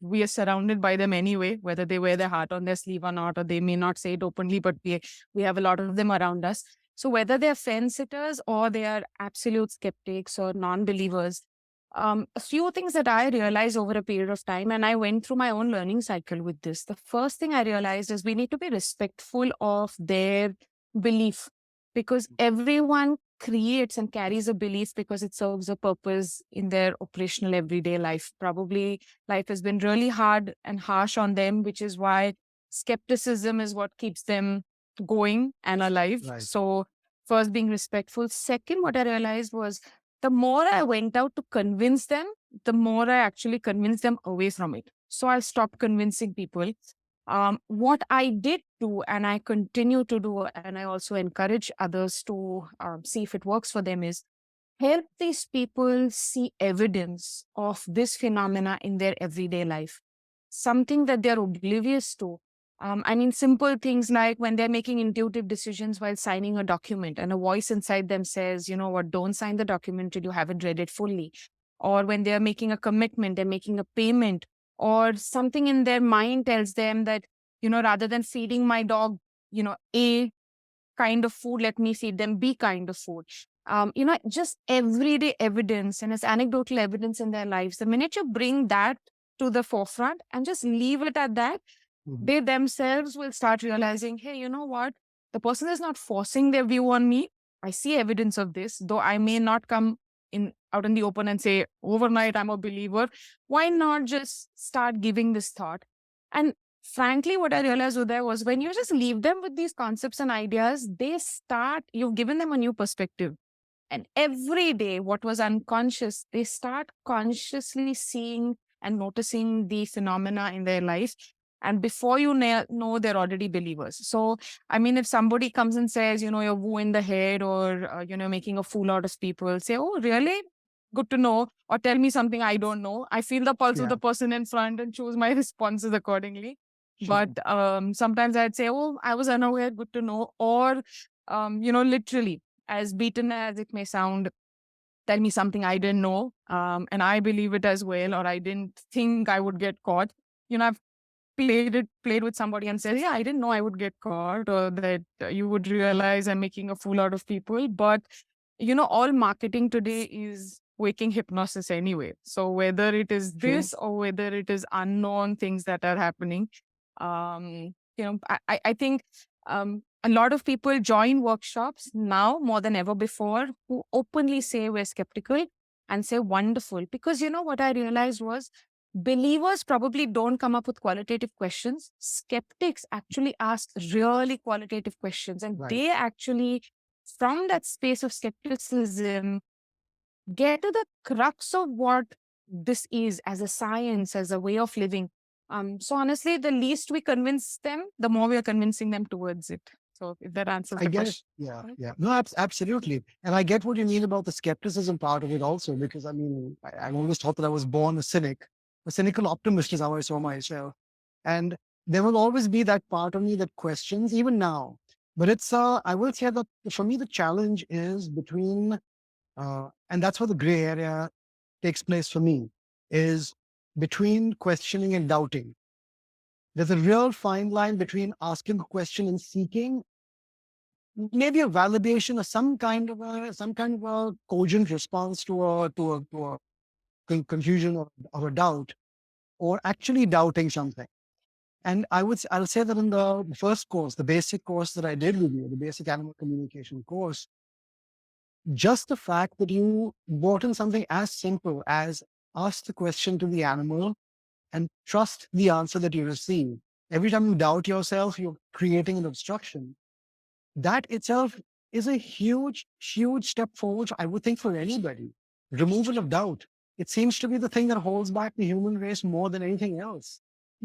we are surrounded by them anyway, whether they wear their heart on their sleeve or not, or they may not say it openly, but we have a lot of them around us. So whether they're fence sitters or they are absolute skeptics or non-believers, A few things that I realized over a period of time, and I went through my own learning cycle with this. The first thing I realized is we need to be respectful of their belief, because everyone creates and carries a belief because it serves a purpose in their operational everyday life. Probably life has been really hard and harsh on them, which is why skepticism is what keeps them going and alive. Right. So, first, being respectful. Second, what I realized was the more I went out to convince them, the more I actually convinced them away from it. So I stopped convincing people. What I did do, and I continue to do, and I also encourage others to see if it works for them, is help these people see evidence of this phenomena in their everyday life, something that they're oblivious to. I mean, simple things like when they're making intuitive decisions while signing a document, and a voice inside them says, you know what, don't sign the document till you haven't read it fully. Or when they're making a commitment, they're making a payment, or something in their mind tells them that, you know, rather than feeding my dog, you know, A kind of food, let me feed them B kind of food. You know, just everyday evidence and as anecdotal evidence in their lives. The minute you bring that to the forefront and just leave it at that, they themselves will start realizing, hey, you know what? The person is not forcing their view on me. I see evidence of this, though I may not come in out in the open and say, overnight, I'm a believer. Why not just start giving this thought? And frankly, what I realized, Uday, was when you just leave them with these concepts and ideas, you've given them a new perspective. And every day, what was unconscious, they start consciously seeing and noticing the phenomena in their life. And before you know, they're already believers. So, I mean, if somebody comes and says, you know, you're woo in the head or, you know, making a fool out of people, say, oh, really? Good to know. Or tell me something I don't know. I feel the pulse of Yeah. the person in front and choose my responses accordingly. Sure. But sometimes I'd say, oh, I was unaware. Good to know. Or, you know, literally, as beaten as it may sound, tell me something I didn't know, and I believe it as well, or I didn't think I would get caught. You know, I've played with somebody and said, yeah, I didn't know I would get caught, or that you would realize I'm making a fool out of people. But, you know, all marketing today is waking hypnosis anyway. So whether it is True. this or whether it is unknown things that are happening, you know, I think a lot of people join workshops now more than ever before who openly say we're skeptical and say wonderful. Because you know what I realized was believers probably don't come up with qualitative questions. Skeptics actually ask really qualitative questions, and Right. they actually, from that space of skepticism, get to the crux of what this is as a science, as a way of living. So honestly, the least we convince them, the more we are convincing them towards it. So if that answers I the get it. question. Yeah, Right? yeah. No, absolutely. And I get what you mean about the skepticism part of it also, because I mean, I always thought that I was born a cynic, a cynical optimist is how I saw myself. And there will always be that part of me that questions, even now. But it's, I will say that for me, the challenge is between, and that's where the gray area takes place for me, is between questioning and doubting. There's a real fine line between asking a question and seeking maybe a validation or some kind of a cogent response to a confusion or a doubt, or actually doubting something. And I'll say that in the first course, the basic course that I did with you, the basic animal communication course, just the fact that you brought in something as simple as ask the question to the animal and trust the answer that you receive. Every time you doubt yourself, you're creating an obstruction. That itself is a huge, huge step forward, I would think, for anybody. Removal of doubt. It seems to be the thing that holds back the human race more than anything else.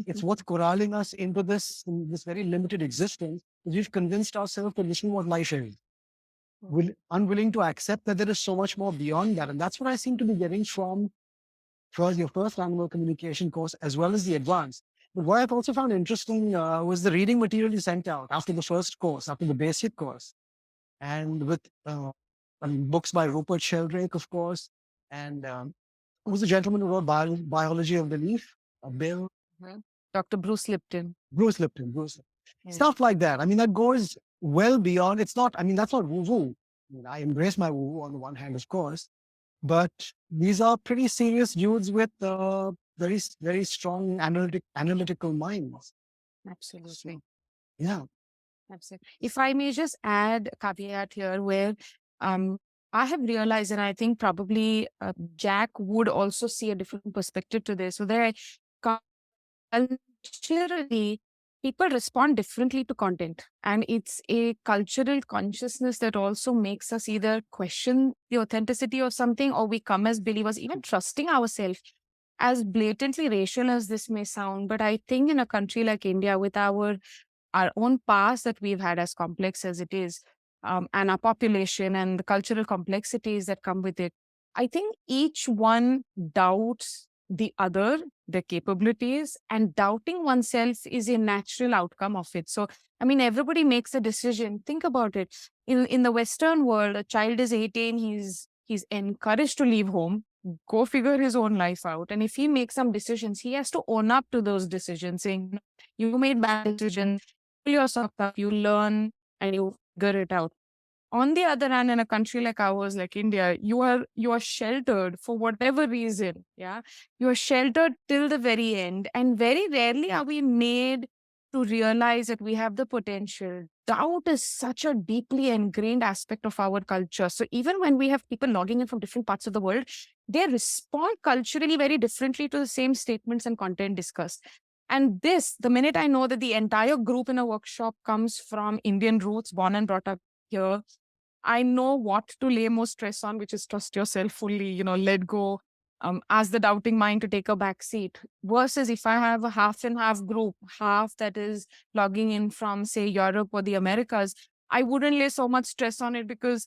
It's what's corralling us into this very limited existence. We've convinced ourselves that this is what life is. We're unwilling to accept that there is so much more beyond that. And that's what I seem to be getting from your first animal communication course, as well as the advanced. But what I've also found interesting was the reading material you sent out after the first course, after the basic course, and with books by Rupert Sheldrake, of course, and who was the gentleman who wrote Biology of Belief? Bill Mhm. Dr. Bruce Lipton. Bruce Lipton. Yeah. Stuff like that. I mean, that goes well beyond. It's not. I mean, that's not woo woo. I mean, I embrace my woo woo on the one hand, of course, but these are pretty serious dudes with very, very strong analytical minds. Absolutely. Yeah. Absolutely. If I may just add a caveat here where um, I have realized, and I think probably Jack would also see a different perspective to this. So there, culturally, people respond differently to content. And it's a cultural consciousness that also makes us either question the authenticity of something or we come as believers, even trusting ourselves. As blatantly racial as this may sound, but I think in a country like India, with our own past that we've had, as complex as it is, and our population and the cultural complexities that come with it, I think each one doubts the other, their capabilities, and doubting oneself is a natural outcome of it. So, I mean, everybody makes a decision. Think about it. In the Western world, a child is 18, he's encouraged to leave home, go figure his own life out. And if he makes some decisions, he has to own up to those decisions, saying, you made bad decisions, pull yourself up, you learn and you figure it out. On the other hand, in a country like ours, like India, you are sheltered for whatever reason. Yeah. You are sheltered till the very end. And very rarely are we made to realize that we have the potential. Doubt is such a deeply ingrained aspect of our culture. So even when we have people logging in from different parts of the world, they respond culturally very differently to the same statements and content discussed. And this, the minute I know that the entire group in a workshop comes from Indian roots, born and brought up here, I know what to lay more stress on, which is trust yourself fully, let go, ask the doubting mind to take a back seat. Versus if I have a half and half group, half that is logging in from, say, Europe or the Americas, I wouldn't lay so much stress on it because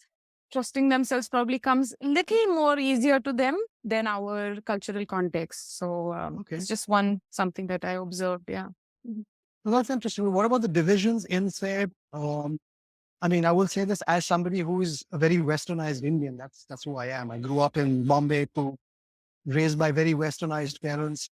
trusting themselves probably comes a little more easier to them than our cultural context. So Okay. it's just something that I observed. Yeah. Mhm. Well, that's interesting. What about the divisions in, say, I mean, I will say this as somebody who is a very westernized Indian. That's who I am. I grew up in Bombay, raised by very westernized parents.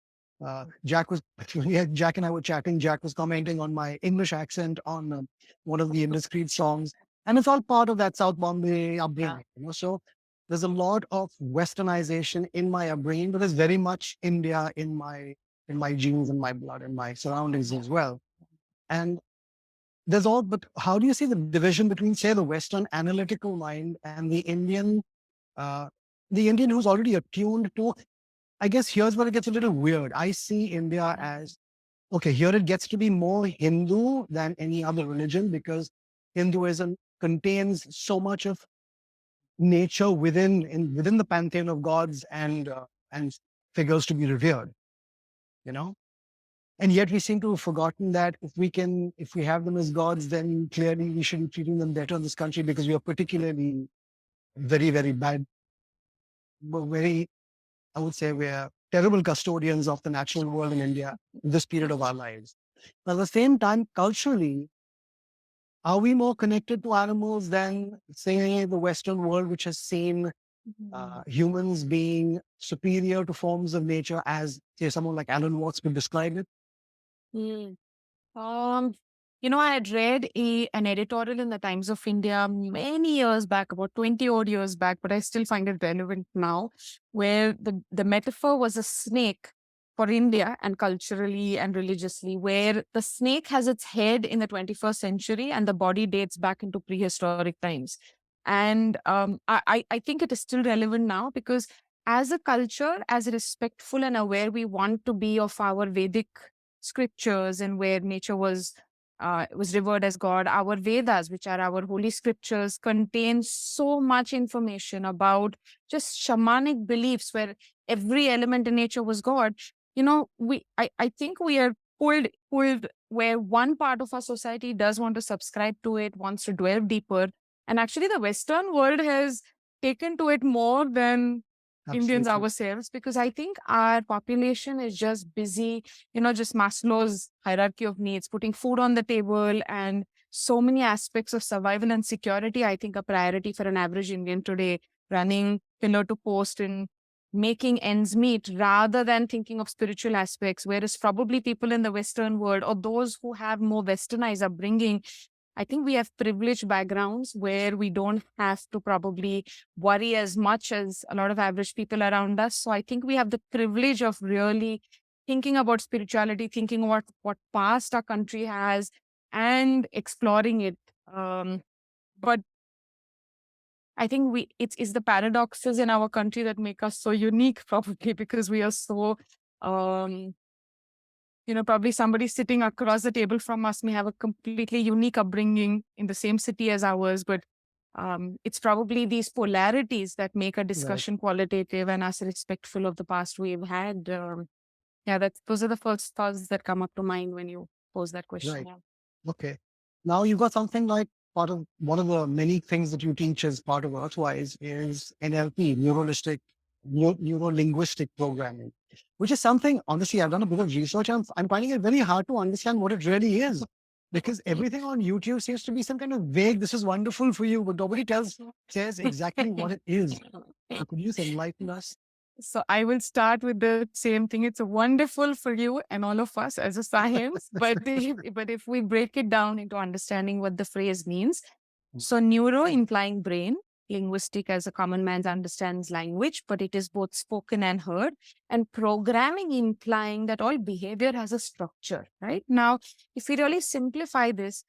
Jack was yeah, Jack and I were chatting. Jack was commenting on my English accent on one of the Indiscreet songs, and it's all part of that South Bombay upbringing. So there's a lot of westernization in my upbringing, but there's very much India in my genes, in my blood, in my surroundings as well. And but how do you see the division between, say, the Western analytical mind and uh, the Indian who's already attuned to? I guess here's where it gets a little weird. I see India as, okay, here it gets to be more Hindu than any other religion because Hinduism contains so much of nature within the pantheon of gods and figures to be revered, you know. And yet we seem to have forgotten that if we have them as gods, then clearly we should be treating them better in this country because we are particularly very, very bad, very, I would say we're terrible custodians of the natural world in India in this period of our lives. But at the same time, culturally, are we more connected to animals than, say, the Western world, which has seen humans being superior to forms of nature as, say, someone like Alan Watts would describe it? Mm. Um, I had read an editorial in the Times of India many years back, about 20 odd years back, but I still find it relevant now, where the metaphor was a snake for India and culturally and religiously, where the snake has its head in the 21st century and the body dates back into prehistoric times. And I think it is still relevant now because as a culture, as respectful and aware we want to be of our Vedic scriptures and where nature was revered as God. Our Vedas, which are our holy scriptures, contain so much information about just shamanic beliefs where every element in nature was God. I think we are pulled where one part of our society does want to subscribe to it, wants to delve deeper. And actually the Western world has taken to it more than Indians Absolutely. ourselves, because I think our population is just busy, just Maslow's hierarchy of needs, putting food on the table and so many aspects of survival and security, I think a priority for an average Indian today, running pillar to post and making ends meet rather than thinking of spiritual aspects. Whereas probably people in the Western world or those who have more westernized upbringing I think we have privileged backgrounds where we don't have to probably worry as much as a lot of average people around us. So I think we have the privilege of really thinking about spirituality, thinking about what past our country has and exploring it. But I think it's the paradoxes in our country that make us so unique, probably because we are so um, probably somebody sitting across the table from us may have a completely unique upbringing in the same city as ours, but it's probably these polarities that make a Right. discussion qualitative and us respectful of the past we've had. Yeah, those are the first thoughts that come up to mind when you pose that question. Right. Yeah. Okay. Now you've got something like part of one of the many things that you teach as part of Earthwise is NLP, Neuro-Linguistic Programming, which is something, honestly, I've done a bit of research and I'm finding it very hard to understand what it really is. Because everything on YouTube seems to be some kind of vague, this is wonderful for you, but nobody says exactly what it is. So could you just enlighten us? So I will start with the same thing. It's wonderful for you and all of us as a science, but if we break it down into understanding what the phrase means, so neuro implying brain, linguistic as a common man understands language, but it is both spoken and heard, and programming implying that all behavior has a structure, right? Now, if we really simplify this,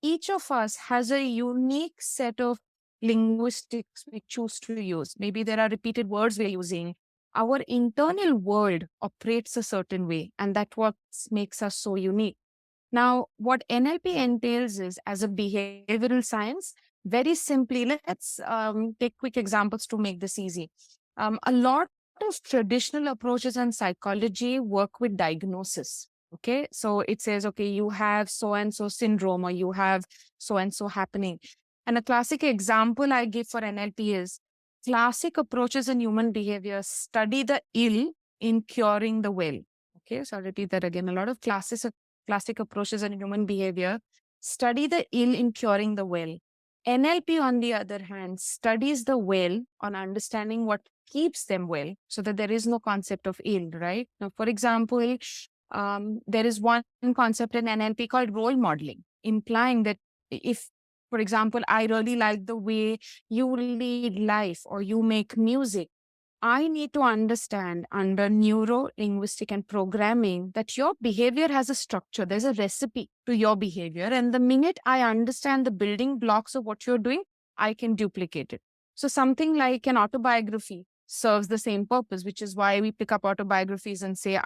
each of us has a unique set of linguistics we choose to use. Maybe there are repeated words we're using. Our internal world operates a certain way, and that's what makes us so unique. Now, what NLP entails is, as a behavioral science, very simply, let's take quick examples to make this easy. A lot of traditional approaches in psychology work with diagnosis. Okay, so it says, okay, you have so and so syndrome, or you have so and so happening. And a classic example I give for NLP is classic approaches in human behavior study the ill in curing the well. Okay, so I'll repeat that again. A lot of classic approaches in human behavior study the ill in curing the well. NLP, on the other hand, studies the well on understanding what keeps them well, so that there is no concept of ill, right? Now, for example, there is one concept in NLP called role modeling, implying that if, for example, I really like the way you lead life or you make music, I need to understand under neuro linguistic and programming that your behavior has a structure. There's a recipe to your behavior. And the minute I understand the building blocks of what you're doing, I can duplicate it. So something like an autobiography serves the same purpose, which is why we pick up autobiographies and say,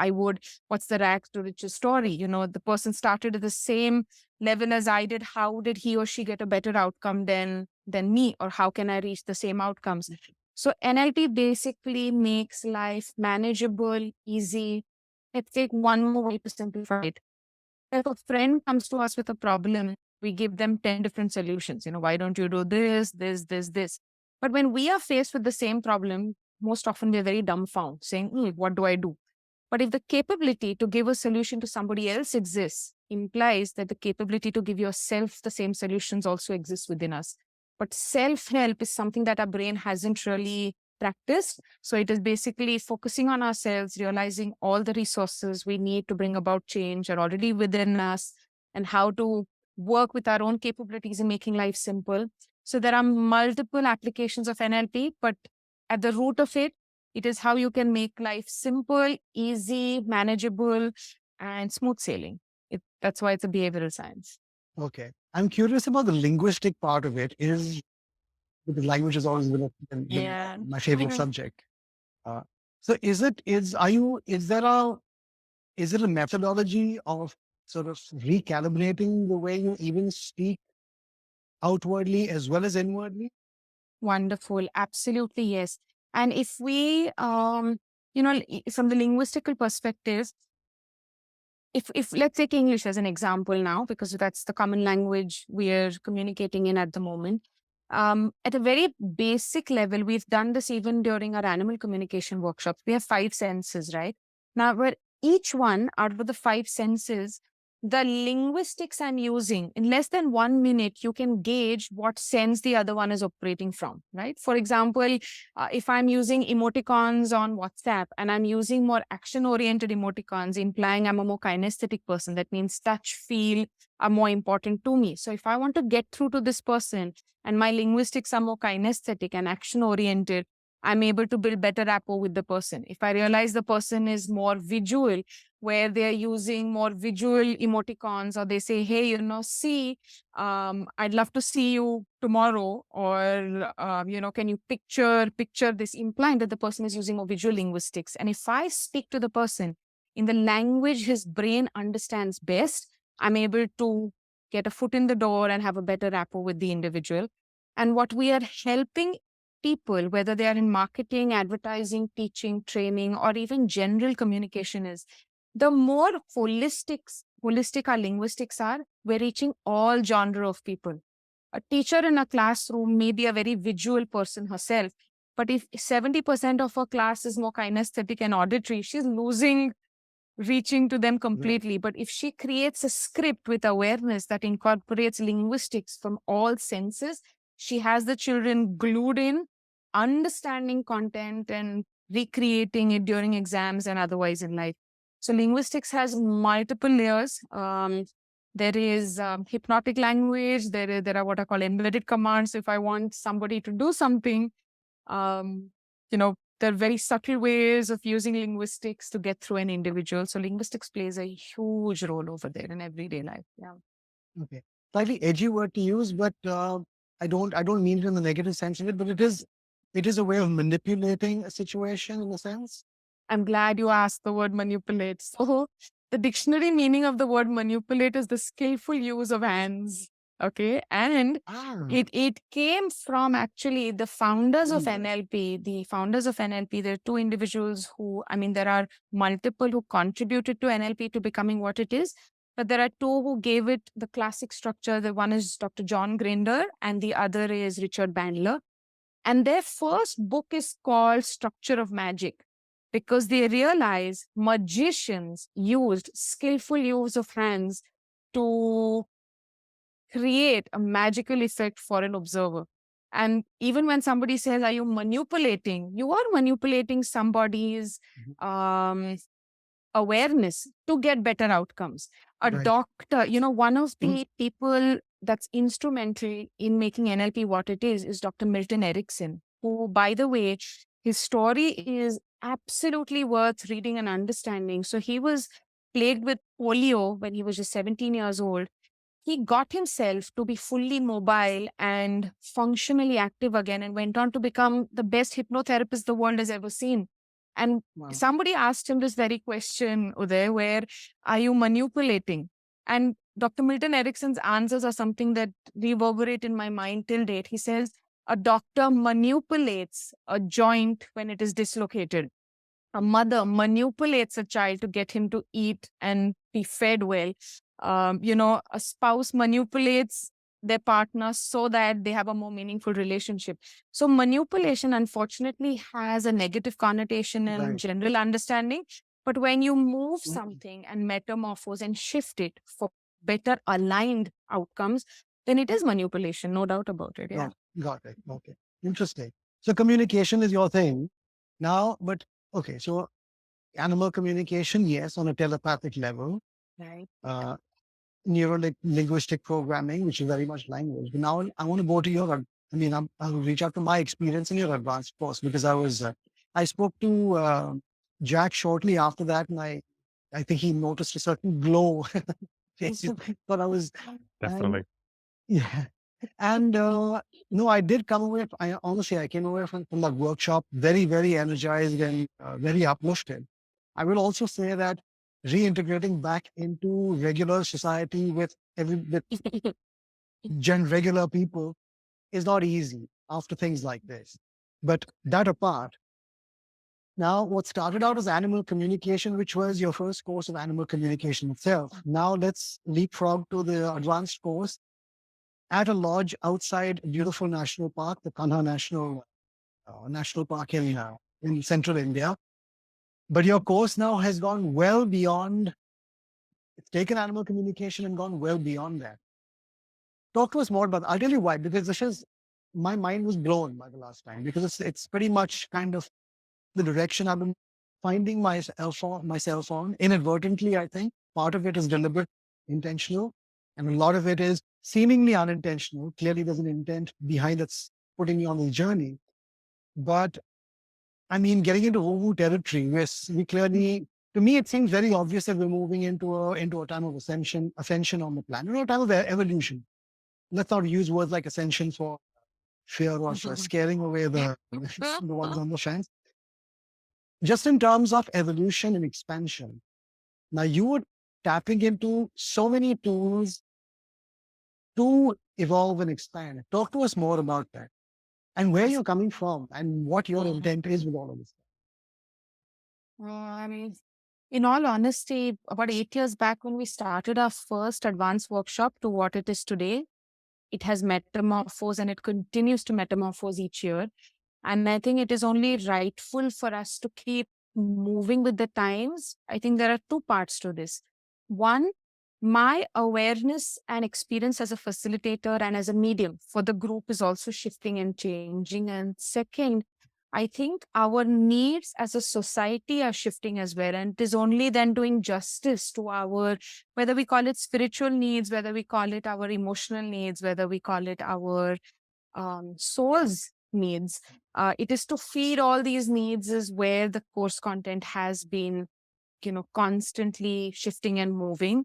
what's the rags to riches story? The person started at the same level as I did. How did he or she get a better outcome than me? Or how can I reach the same outcomes? So NLP basically makes life manageable, easy. Let's take one more way to simplify it. If a friend comes to us with a problem, we give them 10 different solutions. Why don't you do this, this, this, this? But when we are faced with the same problem, most often we're very dumbfounded, saying, what do I do? But if the capability to give a solution to somebody else exists, implies that the capability to give yourself the same solutions also exists within us. But self-help is something that our brain hasn't really practiced. So it is basically focusing on ourselves, realizing all the resources we need to bring about change are already within us, and how to work with our own capabilities in making life simple. So there are multiple applications of NLP, but at the root of it, it is how you can make life simple, easy, manageable, and smooth sailing. That's why it's a behavioral science. Okay. I'm curious about the linguistic part of it. Because language has always been my favorite subject. So is it a methodology of sort of recalibrating the way you even speak outwardly as well as inwardly? Wonderful. Absolutely, yes. And if we, from the linguistical perspective, if let's take English as an example now, because that's the common language we're communicating in at the moment. At a very basic level, we've done this even during our animal communication workshops. We have 5 senses, right? Now, where each one out of the 5 senses the linguistics I'm using, in less than 1 minute, you can gauge what sense the other one is operating from, right? For example, if I'm using emoticons on WhatsApp and I'm using more action-oriented emoticons, implying I'm a more kinesthetic person, that means touch, feel are more important to me. So if I want to get through to this person and my linguistics are more kinesthetic and action-oriented, I'm able to build better rapport with the person. If I realize the person is more visual, where they're using more visual emoticons, or they say, hey, see, I'd love to see you tomorrow, or can you picture this, implying that the person is using more visual linguistics. And if I speak to the person in the language his brain understands best, I'm able to get a foot in the door and have a better rapport with the individual. And what we are helping people, whether they are in marketing, advertising, teaching, training, or even general communication, is the more holistic our linguistics are, we're reaching all genre of people. A teacher in a classroom may be a very visual person herself, but if 70% of her class is more kinesthetic and auditory, she's losing reaching to them completely. Right. But if she creates a script with awareness that incorporates linguistics from all senses, she has the children glued in, understanding content and recreating it during exams and otherwise in life. So linguistics has multiple layers. There is hypnotic language. There are what I call embedded commands. If I want somebody to do something, there are very subtle ways of using linguistics to get through an individual. So linguistics plays a huge role over there in everyday life. Yeah. Okay. Slightly edgy word to use, but I don't mean it in the negative sense of it, but it is a way of manipulating a situation in a sense. I'm glad you asked the word manipulate. So the dictionary meaning of the word manipulate is the skillful use of hands. Okay. And it came from actually the founders of NLP. The founders of NLP, there are two individuals who, there are multiple who contributed to NLP to becoming what it is. But there are two who gave it the classic structure. The one is Dr. John Grinder and the other is Richard Bandler. And their first book is called Structure of Magic, because they realize magicians used skillful use of hands to create a magical effect for an observer. And even when somebody says, are you manipulating? You are manipulating somebody's awareness to get better outcomes. A doctor, one of the people that's instrumental in making NLP what it is Dr. Milton Erickson, who, by the way, his story is absolutely worth reading and understanding. So he was plagued with polio when he was just 17 years old. He got himself to be fully mobile and functionally active again and went on to become the best hypnotherapist the world has ever seen. And somebody asked him this very question, Uday, where are you manipulating? And Dr. Milton Erickson's answers are something that reverberate in my mind till date. He says, a doctor manipulates a joint when it is dislocated. A mother manipulates a child to get him to eat and be fed well. A spouse manipulates their partner so that they have a more meaningful relationship. So manipulation, unfortunately, has a negative connotation in general understanding. But when you move something and metamorphose and shift it for better aligned outcomes, then it is manipulation, no doubt about it. Yeah. Got it. Okay. Interesting. So communication is your thing now, but okay. So animal communication, yes, on a telepathic level. Right. Neuro Linguistic Programming, which is very much language. But now I want to go to your, I'll reach out to my experience in your advanced course, because I spoke to Jack shortly after that, and I think he noticed a certain glow. But I was Definitely. yeah. And no, I did come away. Honestly, I came away from that workshop very, very energized and very uplifted. I will also say that reintegrating back into regular society with regular people is not easy after things like this. But that apart, now what started out as animal communication, which was your first course of animal communication itself. Now let's leapfrog to the advanced course at a lodge outside a beautiful national park, the Kanha National Park in central India. But your course now has gone well beyond taken animal communication and gone well beyond that. Talk to us more about. I'll tell you why. Because this is my mind was blown by the last time, because it's pretty much kind of the direction I've been finding myself on inadvertently. I think part of it is deliberate, intentional, and a lot of it is seemingly unintentional. Clearly, there's an intent behind that's putting me on the journey. But I mean, getting into woo territory, we clearly, to me, it seems very obvious that we're moving into a time of ascension on the planet, or a time of evolution. Let's not use words like ascension for fear or scaring away the ones on the fence. Just in terms of evolution and expansion. Now, you were tapping into so many tools to evolve and expand. Talk to us more about that and where you're coming from and what your intent is with all of this. I mean, in all honesty, about 8 years back when we started our first advanced workshop to what it is today, it has metamorphosed and it continues to metamorphose each year. And I think it is only rightful for us to keep moving with the times. I think there are two parts to this. One, my awareness and experience as a facilitator and as a medium for the group is also shifting and changing. And second, I think our needs as a society are shifting as well. And it is only then doing justice to our, whether we call it spiritual needs, whether we call it our emotional needs, whether we call it our soul's needs. It is to feed all these needs is where the course content has been, constantly shifting and moving.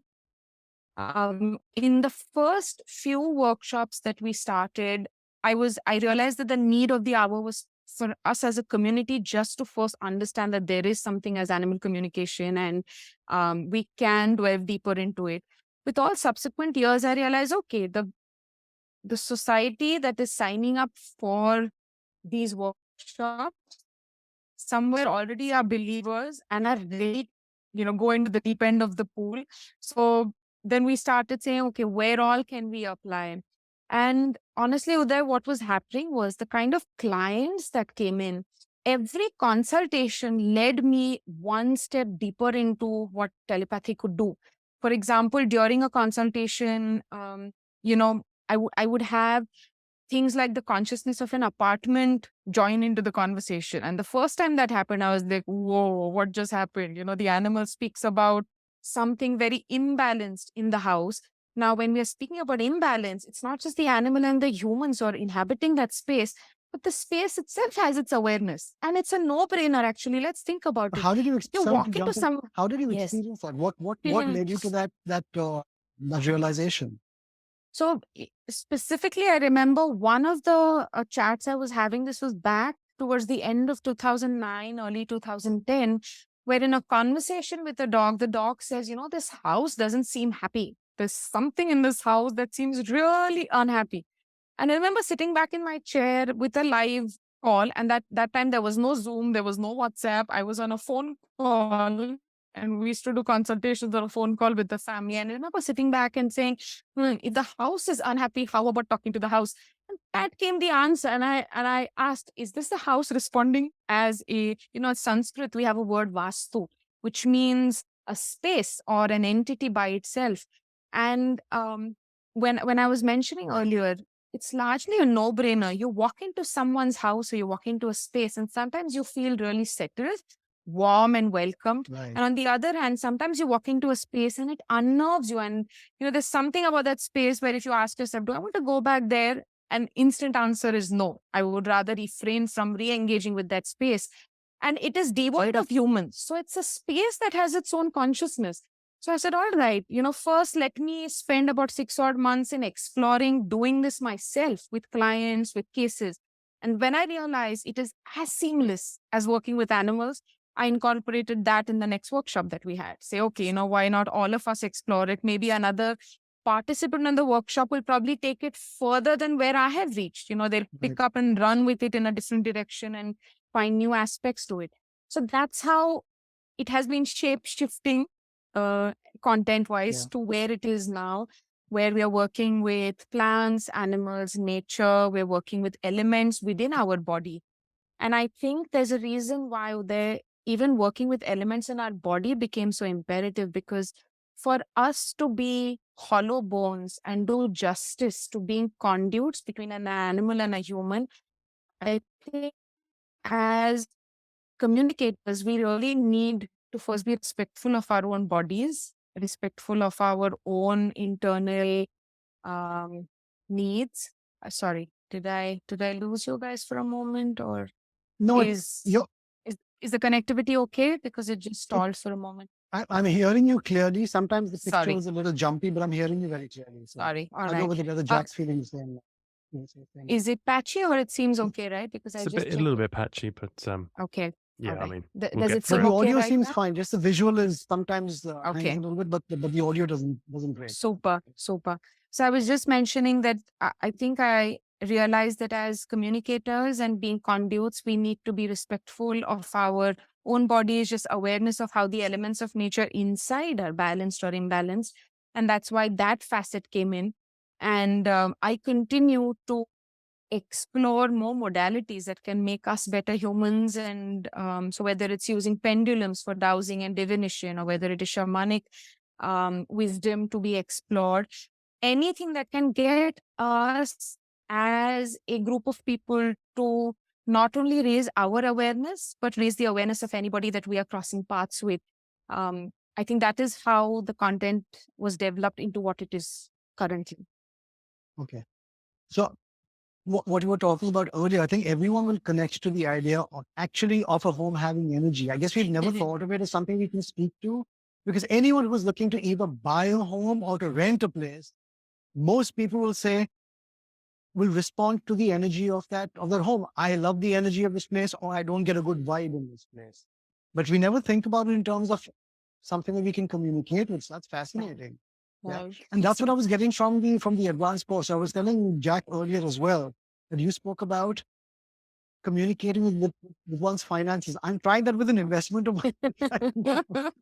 In the first few workshops that we started, I realized that the need of the hour was for us as a community just to first understand that there is something as animal communication and we can delve deeper into it. With all subsequent years, I realized, okay, the society that is signing up for these workshops somewhere already are believers and are ready, go into the deep end of the pool. So then we started saying, okay, where all can we apply? And honestly, Uday, what was happening was the kind of clients that came in, every consultation led me one step deeper into what telepathy could do. For example, during a consultation, I would have things like the consciousness of an apartment join into the conversation. And the first time that happened, I was like, whoa, what just happened? The animal speaks about something very imbalanced in the house. Now, when we are speaking about imbalance, it's not just the animal and the humans who are inhabiting that space, but the space itself has its awareness. And it's a no-brainer, actually. Let's think about it. How did you experience How did you experience that? What led you to that realization? So specifically, I remember one of the chats I was having, this was back towards the end of 2009, early 2010, where in a conversation with the dog says, this house doesn't seem happy. There's something in this house that seems really unhappy. And I remember sitting back in my chair with a live call. And that time there was no Zoom, there was no WhatsApp. I was on a phone call. And we used to do consultations on a phone call with the family. And I remember sitting back and saying, if the house is unhappy, how about talking to the house? And that came the answer. And I asked, is this the house responding as in Sanskrit, we have a word vastu, which means a space or an entity by itself. And when I was mentioning earlier, it's largely a no-brainer. You walk into someone's house or you walk into a space and sometimes you feel really settled, warm and welcomed. Right. And on the other hand, sometimes you walk into a space and it unnerves you. And, there's something about that space where if you ask yourself, do I want to go back there? An instant answer is no. I would rather refrain from re-engaging with that space. And it is devoid of humans. So it's a space that has its own consciousness. So I said, all right, first let me spend about 6 odd months in exploring doing this myself with clients, with cases. And when I realized it is as seamless as working with animals, I incorporated that in the next workshop that we had. Say, okay, why not all of us explore it? Maybe another participant in the workshop will probably take it further than where I have reached. They'll pick up and run with it in a different direction and find new aspects to it. So that's how it has been shape-shifting content-wise to where it is now, where we are working with plants, animals, nature. We're working with elements within our body. And I think there's a reason why even working with elements in our body became so imperative, because for us to be hollow bones and do justice to being conduits between an animal and a human, I think as communicators, we really need to first be respectful of our own bodies, respectful of our own internal um, needs. Sorry, did I lose you guys for a moment, or No, is is the connectivity okay? Because it just stalled for a moment. I'm hearing you clearly. Sometimes the picture Sorry, is a little jumpy, but I'm hearing you very clearly. So sorry. All I don't know right. whether Jack's feeling the same. Is it patchy or it seems okay, right? Because I It's just a checked little it. bit patchy, but Okay. yeah, All I right. mean, we'll Does get it But seem the okay audio right seems now? fine. Just the visual is sometimes hangs Okay. a little bit, but the audio doesn't break. Super. So I was just mentioning that I think I realized that as communicators and being conduits, we need to be respectful of our own bodies, just awareness of how the elements of nature inside are balanced or imbalanced. And that's why that facet came in. And I continue to explore more modalities that can make us better humans. And so whether it's using pendulums for dowsing and divination, or whether it is shamanic wisdom to be explored, anything that can get us as a group of people to not only raise our awareness, but raise the awareness of anybody that we are crossing paths with. I think that is how the content was developed into what it is currently. Okay. So what you were talking about earlier, I think everyone will connect to the idea of a home having energy. I guess we've never thought of it as something we can speak to, because anyone who's looking to either buy a home or to rent a place, most people will respond to the energy of that home. I love the energy of this place, or I don't get a good vibe in this place. But we never think about it in terms of something that we can communicate with. So that's fascinating. Yeah. And that's what I was getting from the advanced course. I was telling Jack earlier as well that you spoke about communicating with one's finances. I'm trying that with an investment of mine.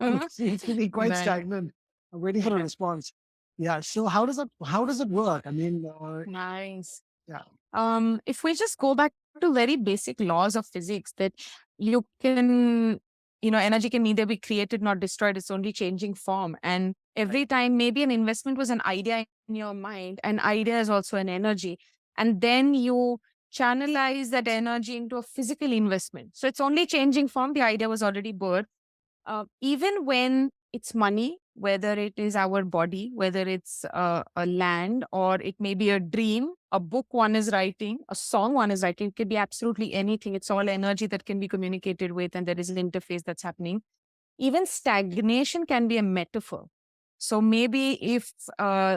It seems to be quite Nice. stagnant. I'm waiting for a response. Yeah. So how does it work? I mean, Nice. yeah. If we just go back to very basic laws of physics, that you can, energy can neither be created nor destroyed. It's only changing form. And every time maybe an investment was an idea in your mind, an idea is also an energy. And then you channelize that energy into a physical investment. So it's only changing form. The idea was already birthed. Even when it's money, whether it is our body, whether it's a land, or it may be a dream, a book one is writing, a song one is writing, it could be absolutely anything. It's all energy that can be communicated with, and there is an interface that's happening. Even stagnation can be a metaphor. So maybe if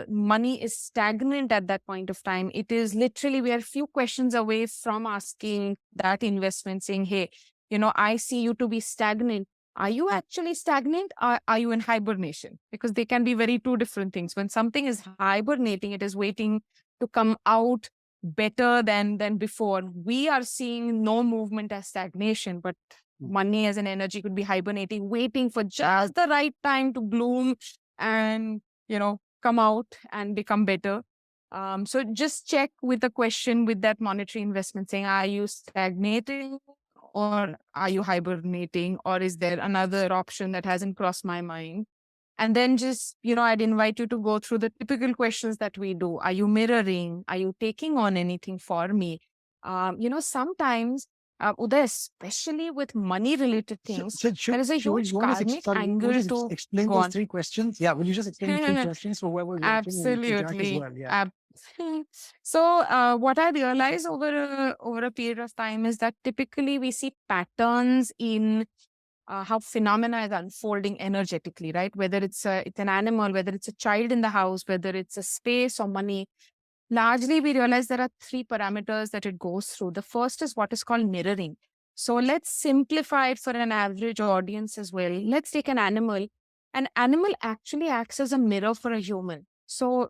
money is stagnant at that point of time, it is literally we are a few questions away from asking that investment, saying, hey, I see you to be stagnant. Are you actually stagnant, or are you in hibernation? Because they can be very two different things. When something is hibernating, it is waiting to come out better than before. We are seeing no movement as stagnation, but money as an energy could be hibernating, waiting for just the right time to bloom and, come out and become better. So just check with the question with that monetary investment, saying, are you stagnating, or are you hibernating, or is there another option that hasn't crossed my mind? And then just, I'd invite you to go through the typical questions that we do. Are you mirroring? Are you taking on anything for me? Sometimes, Uday, especially with money-related things, there is a huge karmic angle to explain go those on. three questions? Yeah, will you just explain the three questions for whoever's watching and to Jack as Absolutely. well? Yeah. So, what I realized over a period of time is that typically we see patterns in how phenomena is unfolding energetically, right? Whether it's an animal, whether it's a child in the house, whether it's a space or money. Largely, we realize there are three parameters that it goes through. The first is what is called mirroring. So let's simplify it for an average audience as well. Let's take an animal. An animal actually acts as a mirror for a human. So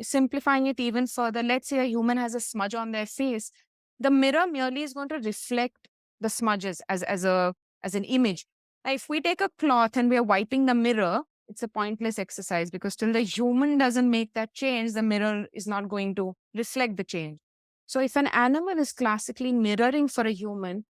simplifying it even further, let's say a human has a smudge on their face. The mirror merely is going to reflect the smudges as an image. Now, if we take a cloth and we are wiping the mirror, it's a pointless exercise, because till the human doesn't make that change, the mirror is not going to reflect the change. So if an animal is classically mirroring for a human,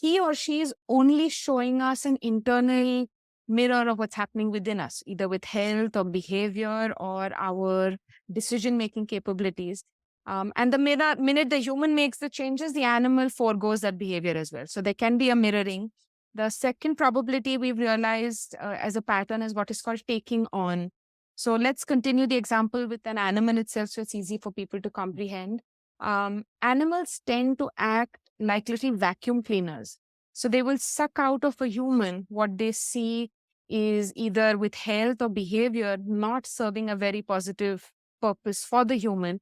he or she is only showing us an internal mirror of what's happening within us, either with health or behavior or our decision-making capabilities. And the minute the human makes the changes, the animal foregoes that behavior as well. So there can be a mirroring. The second probability we've realized as a pattern is what is called taking on. So let's continue the example with an animal itself so it's easy for people to comprehend. Animals tend to act like little vacuum cleaners. So they will suck out of a human what they see is either with health or behavior not serving a very positive purpose for the human.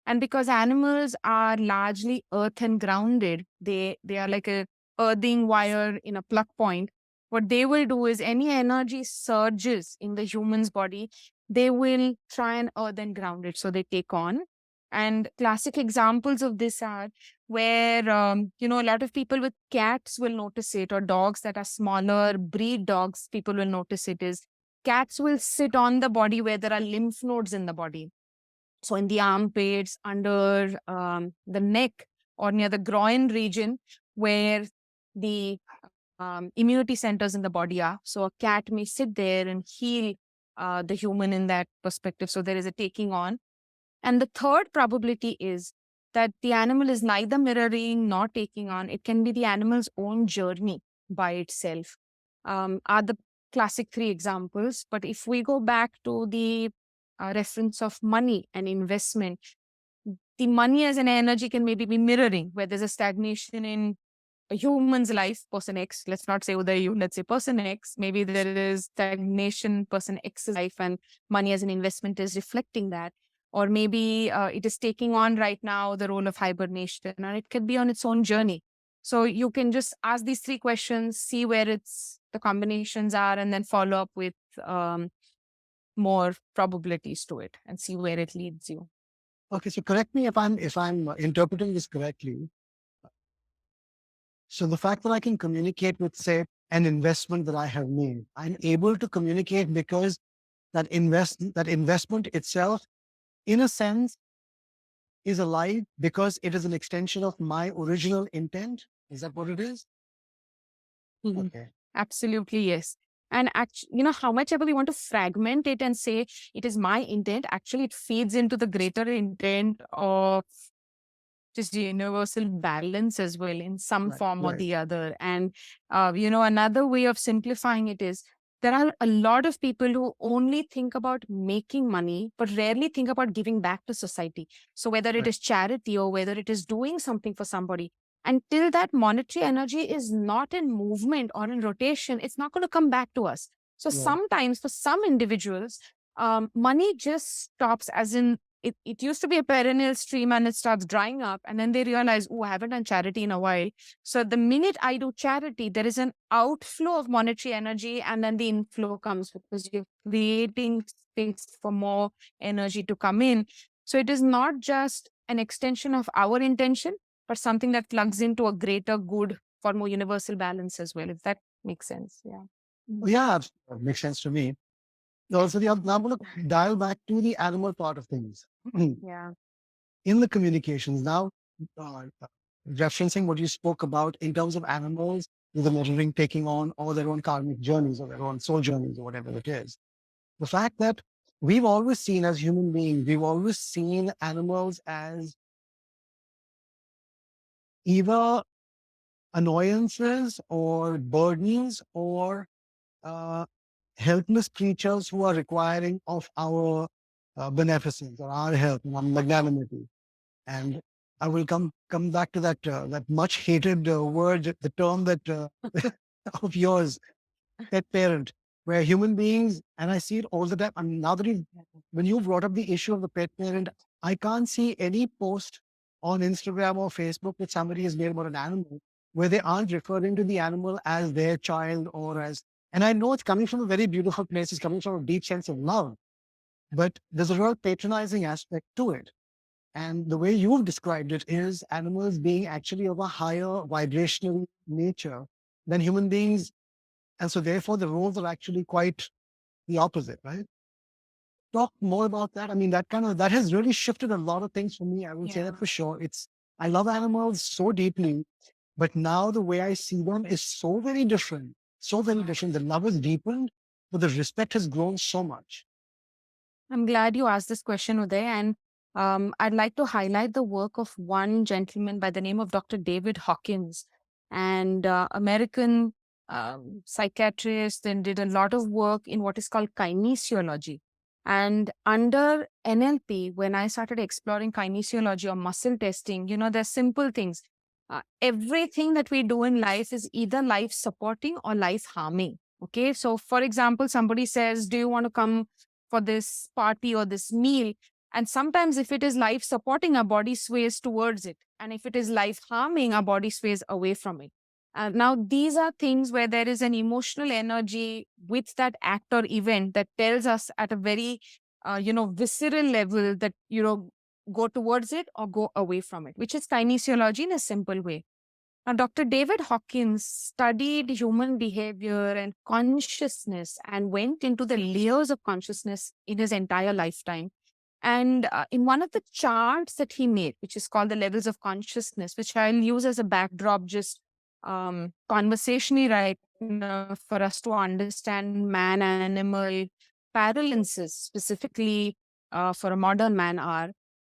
And because animals are largely earth and grounded, they are like a earthing wire in a plug point. What they will do is any energy surges in the human's body, they will try and earth and ground it. So they take on. And classic examples of this are where, a lot of people with cats will notice it, or dogs that are smaller breed dogs, people will notice it is cats will sit on the body where there are lymph nodes in the body. So in the armpits, under the neck, or near the groin region where the immunity centers in the body are. So a cat may sit there and heal the human in that perspective. So there is a taking on. And the third probability is that the animal is neither mirroring nor taking on. It can be the animal's own journey by itself. Are the classic three examples. But if we go back to the reference of money and investment, the money as an energy can maybe be mirroring, where there's a stagnation in a human's life, person X, let's not say Uday, you, let's say person X, maybe there is stagnation, person X's life, and money as an investment is reflecting that. Or maybe it is taking on right now the role of hibernation, and it can be on its own journey. So you can just ask these three questions, see where the combinations are, and then follow up with more probabilities to it and see where it leads you. Okay, so correct me if I'm interpreting this correctly. So the fact that I can communicate with, say, an investment that I have made, I'm able to communicate because that investment itself, in a sense, is alive because it is an extension of my original intent. Is that what it is? Mhm. Okay. Absolutely, yes. And actually, how much ever we want to fragment it and say it is my intent, actually it feeds into the greater intent of just the universal balance as well in some Right, form or right. the other. And, another way of simplifying it is there are a lot of people who only think about making money, but rarely think about giving back to society. So whether it Right. is charity or whether it is doing something for somebody, until that monetary energy is not in movement or in rotation, it's not going to come back to us. So Right. sometimes for some individuals, money just stops, as in it used to be a perennial stream and it starts drying up, and then they realize, oh, I haven't done charity in a while. So the minute I do charity, there is an outflow of monetary energy, and then the inflow comes because you're creating space for more energy to come in. So it is not just an extension of our intention, but something that plugs into a greater good for more universal balance as well, if that makes sense. Yeah. Yeah, makes sense to me. Also, now I'm going to dial back to the animal part of things. Yeah. In the communications now, uh, referencing what you spoke about in terms of animals, the mirroring taking on all their own karmic journeys or their own soul journeys or whatever it is. The fact that we've always seen as human beings, we've always seen animals as either annoyances or burdens or helpless creatures who are requiring of our beneficence or our help and magnanimity. And I will come back to that much hated word, the term that of yours, pet parent, where human beings, and I see it all the time. And now that when you brought up the issue of the pet parent, I can't see any post on Instagram or Facebook that somebody has made about an animal where they aren't referring to the animal as their child or as, and I know it's coming from a very beautiful place, it's coming from a deep sense of love, but there's a real patronizing aspect to it. And the way you've described it is animals being actually of a higher vibrational nature than human beings. And so therefore the roles are actually quite the opposite, right? Talk more about that. I mean, that has really shifted a lot of things for me. I will say that for sure. I love animals so deeply, but now the way I see them is so very different. so very different. The love has deepened, but the respect has grown so much. I'm glad you asked this question, Uday. And I'd like to highlight the work of one gentleman by the name of Dr. David Hawkins, and American psychiatrist, and did a lot of work in what is called kinesiology. And under NLP, when I started exploring kinesiology or muscle testing, there's simple things. Everything that we do in life is either life supporting or life harming. Okay. So, for example, somebody says, do you want to come for this party or this meal? And sometimes, if it is life supporting, our body sways towards it. And if it is life harming, our body sways away from it. Now, these are things where there is an emotional energy with that act or event that tells us at a very, visceral level that, go towards it or go away from it, which is kinesiology in a simple way. Now, Dr. David Hawkins studied human behavior and consciousness and went into the layers of consciousness in his entire lifetime. And in one of the charts that he made, which is called the levels of consciousness, which I'll use as a backdrop, just conversationally right now, for us to understand man animal paralences, specifically for a modern man, are,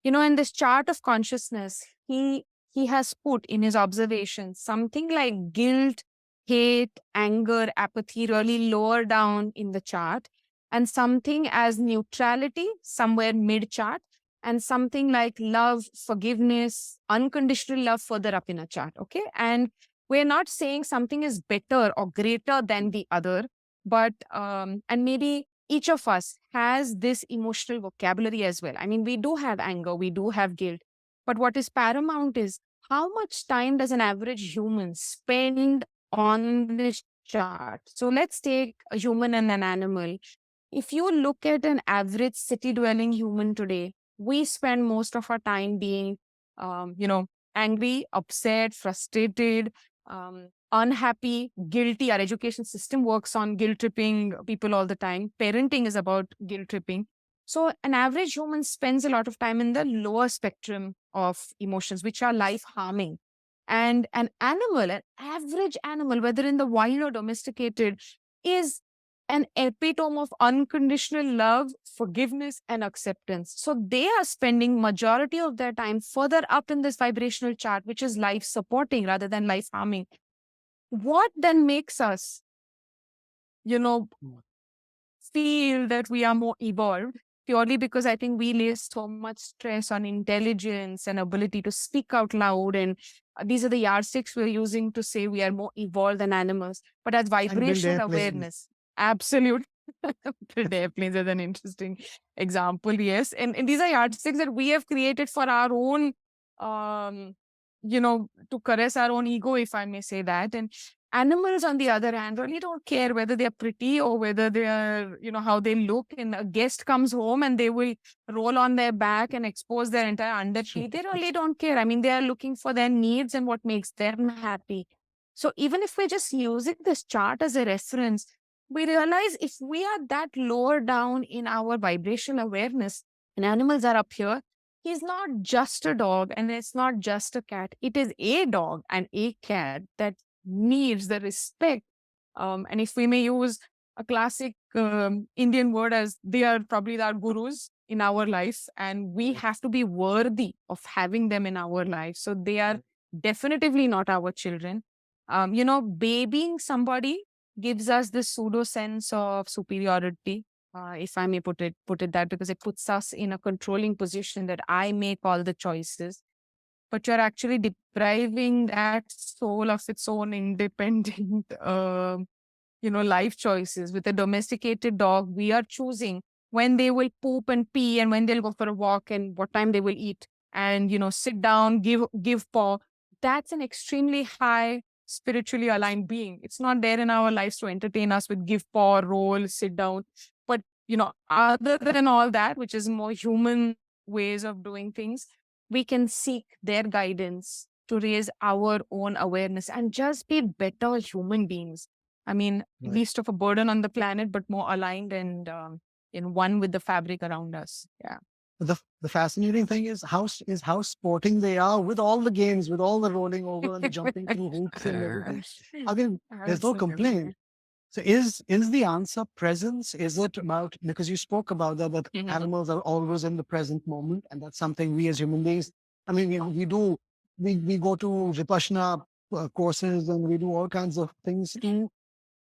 in this chart of consciousness, he has put in his observations something like guilt, hate, anger, apathy really lower down in the chart, and something as neutrality somewhere mid chart, and something like love, forgiveness, unconditional love further up in a chart. Okay. And we're not saying something is better or greater than the other, but, and maybe each of us has this emotional vocabulary as well. I mean, we do have anger, we do have guilt, but what is paramount is how much time does an average human spend on this chart? So let's take a human and an animal. If you look at an average city dwelling human today, we spend most of our time being, angry, upset, frustrated, unhappy, guilty. Our education system works on guilt tripping people all the time. Parenting is about guilt tripping. So an average human spends a lot of time in the lower spectrum of emotions, which are life harming. And an average animal, whether in the wild or domesticated, is an epitome of unconditional love, forgiveness, and acceptance. So they are spending majority of their time further up in this vibrational chart, which is life supporting rather than life harming. What then makes us, feel that we are more evolved? Purely because I think we lay so much stress on intelligence and ability to speak out loud. And these are the yardsticks we're using to say we are more evolved than animals. But as vibrational awareness, absolute. Build airplanes is an interesting example, yes. And these are yardsticks that we have created for our own, to caress our own ego, if I may say that. And animals, on the other hand, really don't care whether they're pretty or whether they are, how they look. And a guest comes home and they will roll on their back and expose their entire underteeth. They really don't care. I mean, they are looking for their needs and what makes them happy. So even if we're just using this chart as a reference, we realize if we are that lower down in our vibrational awareness and animals are up here, he's not just a dog and it's not just a cat. It is a dog and a cat that needs the respect. And if we may use a classic Indian word, as they are probably our gurus in our life, and we have to be worthy of having them in our life. So they are definitively not our children. Babying somebody gives us this pseudo sense of superiority, if I may put it that, because it puts us in a controlling position that I make all the choices, but you're actually depriving that soul of its own independent, life choices. With a domesticated dog, we are choosing when they will poop and pee and when they'll go for a walk and what time they will eat and, sit down, give paw. That's an extremely high spiritually aligned being. It's not there in our lives to entertain us with give paw, roll, sit down. But, other than all that, which is more human ways of doing things, we can seek their guidance to raise our own awareness and just be better human beings. I mean, least of a burden on the planet, but more aligned and in one with the fabric around us. Yeah. The fascinating thing is how sporting they are with all the games, with all the rolling over and the jumping through hoops and everything. I mean, there's no complaint. So is the answer presence? Is it about, because you spoke about that animals are always in the present moment, and that's something we as human beings, I mean, we do, we go to Vipassana courses, and we do all kinds of things to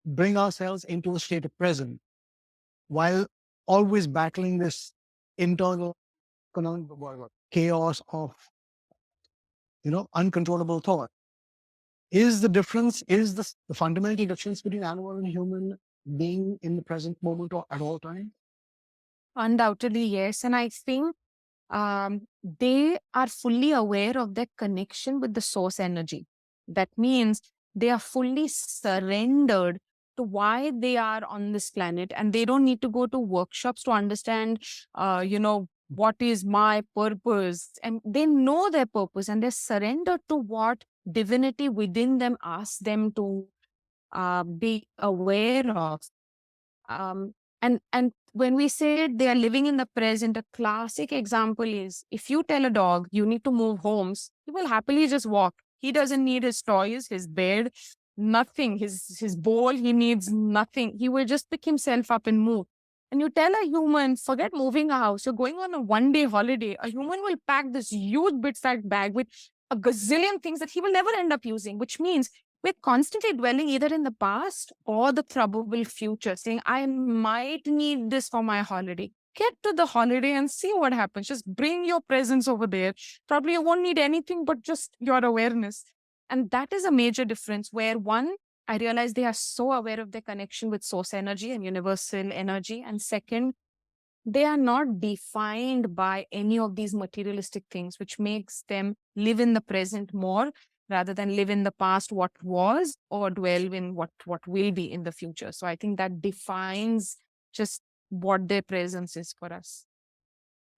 bring ourselves into a state of present, while always battling this internal chaos of, uncontrollable thought. Is the difference, is the fundamental difference between animal and human being in the present moment or at all times? Undoubtedly, yes. And I think they are fully aware of their connection with the source energy. That means they are fully surrendered to why they are on this planet, and they don't need to go to workshops to understand, what is my purpose. And they know their purpose, and they're surrendered to what divinity within them asks them to be aware of. um, and when we say they are living in the present, a classic example is, if you tell a dog you need to move homes, he will happily just walk. He doesn't need his toys, his bed, nothing, his bowl. He needs nothing. He will just pick himself up and move. And you tell a human, forget moving a house, you're going on a 1-day holiday, a human will pack this huge big fat bag with a gazillion things that he will never end up using, which means we're constantly dwelling either in the past or the probable future, saying, I might need this for my holiday. Get to the holiday and see what happens. Just bring your presence over there. Probably you won't need anything but just your awareness. And that is a major difference, where one, I realize they are so aware of their connection with source energy and universal energy. And second, they are not defined by any of these materialistic things, which makes them live in the present more rather than live in the past, what was, or dwell in what will be in the future. So I think that defines just what their presence is for us.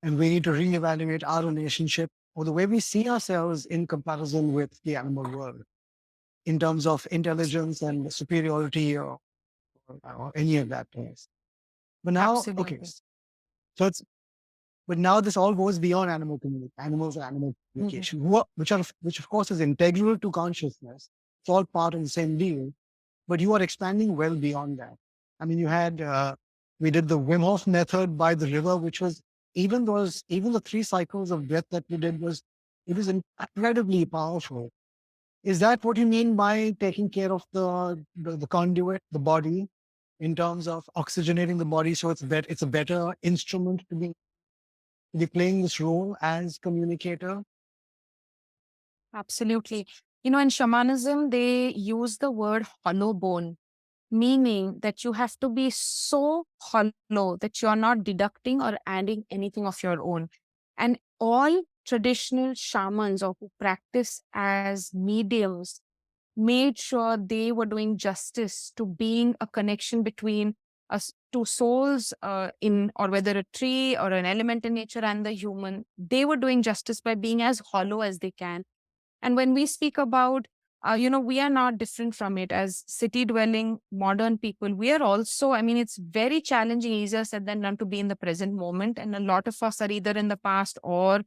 And we need to reevaluate our relationship or the way we see ourselves in comparison with the animal world, in terms of intelligence and superiority, or any of that things. But now, okay, Absolutely. so but now this all goes beyond animals and animal communication, which of course is integral to consciousness. It's all part of the same deal, but you are expanding well beyond that. I mean, we did the Wim Hof method by the river, which was, even the 3 cycles of breath that we did, it was incredibly powerful. Is that what you mean by taking care of the conduit, the body, in terms of oxygenating the body, so it's a better instrument to be playing this role as communicator? Absolutely. In shamanism, they use the word hollow bone, meaning that you have to be so hollow that you're not deducting or adding anything of your own. And all traditional shamans or who practice as mediums made sure they were doing justice to being a connection between us, two souls, in, or whether a tree or an element in nature and the human. They were doing justice by being as hollow as they can. And when we speak about, we are not different from it as city dwelling modern people. We are also, I mean, it's very challenging, easier said than done to be in the present moment. And a lot of us are either in the past or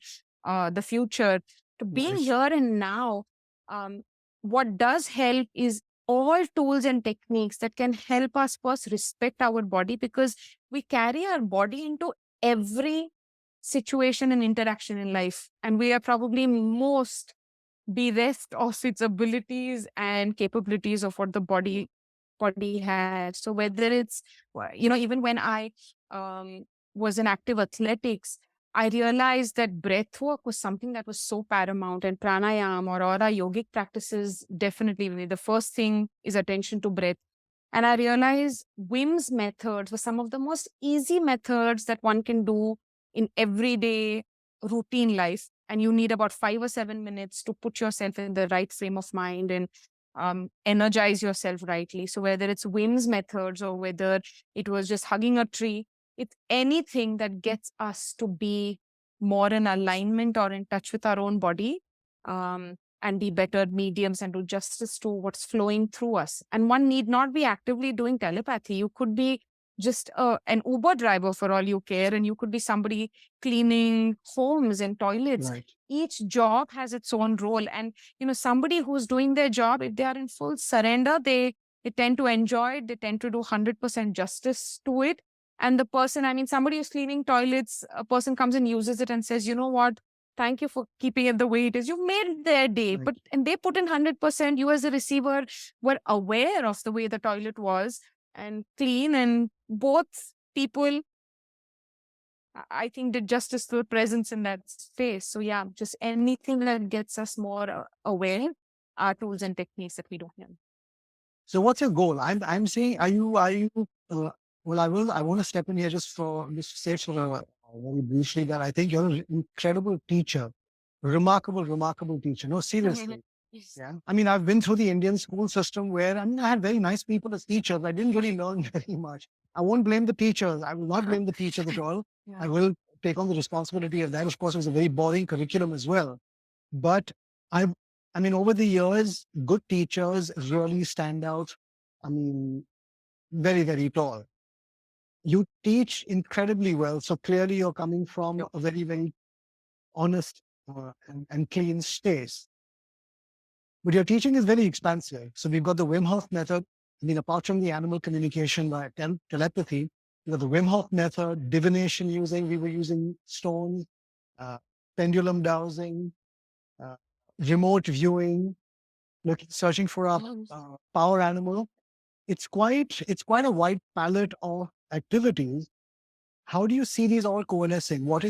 the future. To being Right. here and now, what does help is all tools and techniques that can help us first respect our body, because we carry our body into every situation and interaction in life. And we are probably most bereft of its abilities and capabilities of what the body has. So whether it's, even when I was in active athletics, I realized that breathwork was something that was so paramount, and pranayam or our yogic practices, definitely the first thing is attention to breath. And I realized Wim's methods were some of the most easy methods that one can do in everyday routine life. And you need about 5 or 7 minutes to put yourself in the right frame of mind and energize yourself rightly. So whether it's Wim's methods or whether it was just hugging a tree, it's anything that gets us to be more in alignment or in touch with our own body. And be better mediums and do justice to what's flowing through us. And one need not be actively doing telepathy. You could be just an Uber driver for all you care, and you could be somebody cleaning homes and toilets. Right. Each job has its own role. And, somebody who's doing their job, if they are in full surrender, they They tend to enjoy it. They tend to do 100% justice to it. And the person, I mean, somebody is cleaning toilets, a person comes and uses it and says, you know what? Thank you for keeping it the way it is. You've made their day. Right. And they put in 100%. You as a receiver were aware of the way the toilet was and clean, and both people, I think, did justice to the presence in that space. So yeah, just anything that gets us more aware are tools and techniques that we do here. So what's your goal? I'm saying, are you, well, I want to step in here just to say very briefly that I think you're an incredible teacher, remarkable teacher. No, seriously. Yes. Yeah. I mean, I've been through the Indian school system where, I mean, I had very nice people as teachers. I didn't really learn very much. I won't blame the teachers. I will not blame the teachers at all. Yeah. I will take on the responsibility of that. Of course, it was a very boring curriculum as well. But I mean, over the years, good teachers really stand out. I mean, very tall. You teach incredibly well. So clearly you're coming from a very honest and clean space. But your teaching is very expansive. So we've got the Wim Hof method. I mean, apart from the animal communication by telepathy, you know, the Wim Hof method, divination we were using stones, pendulum dowsing, remote viewing, searching for a power animal. It's quite a wide palette of activities. How do you see these all coalescing? Where do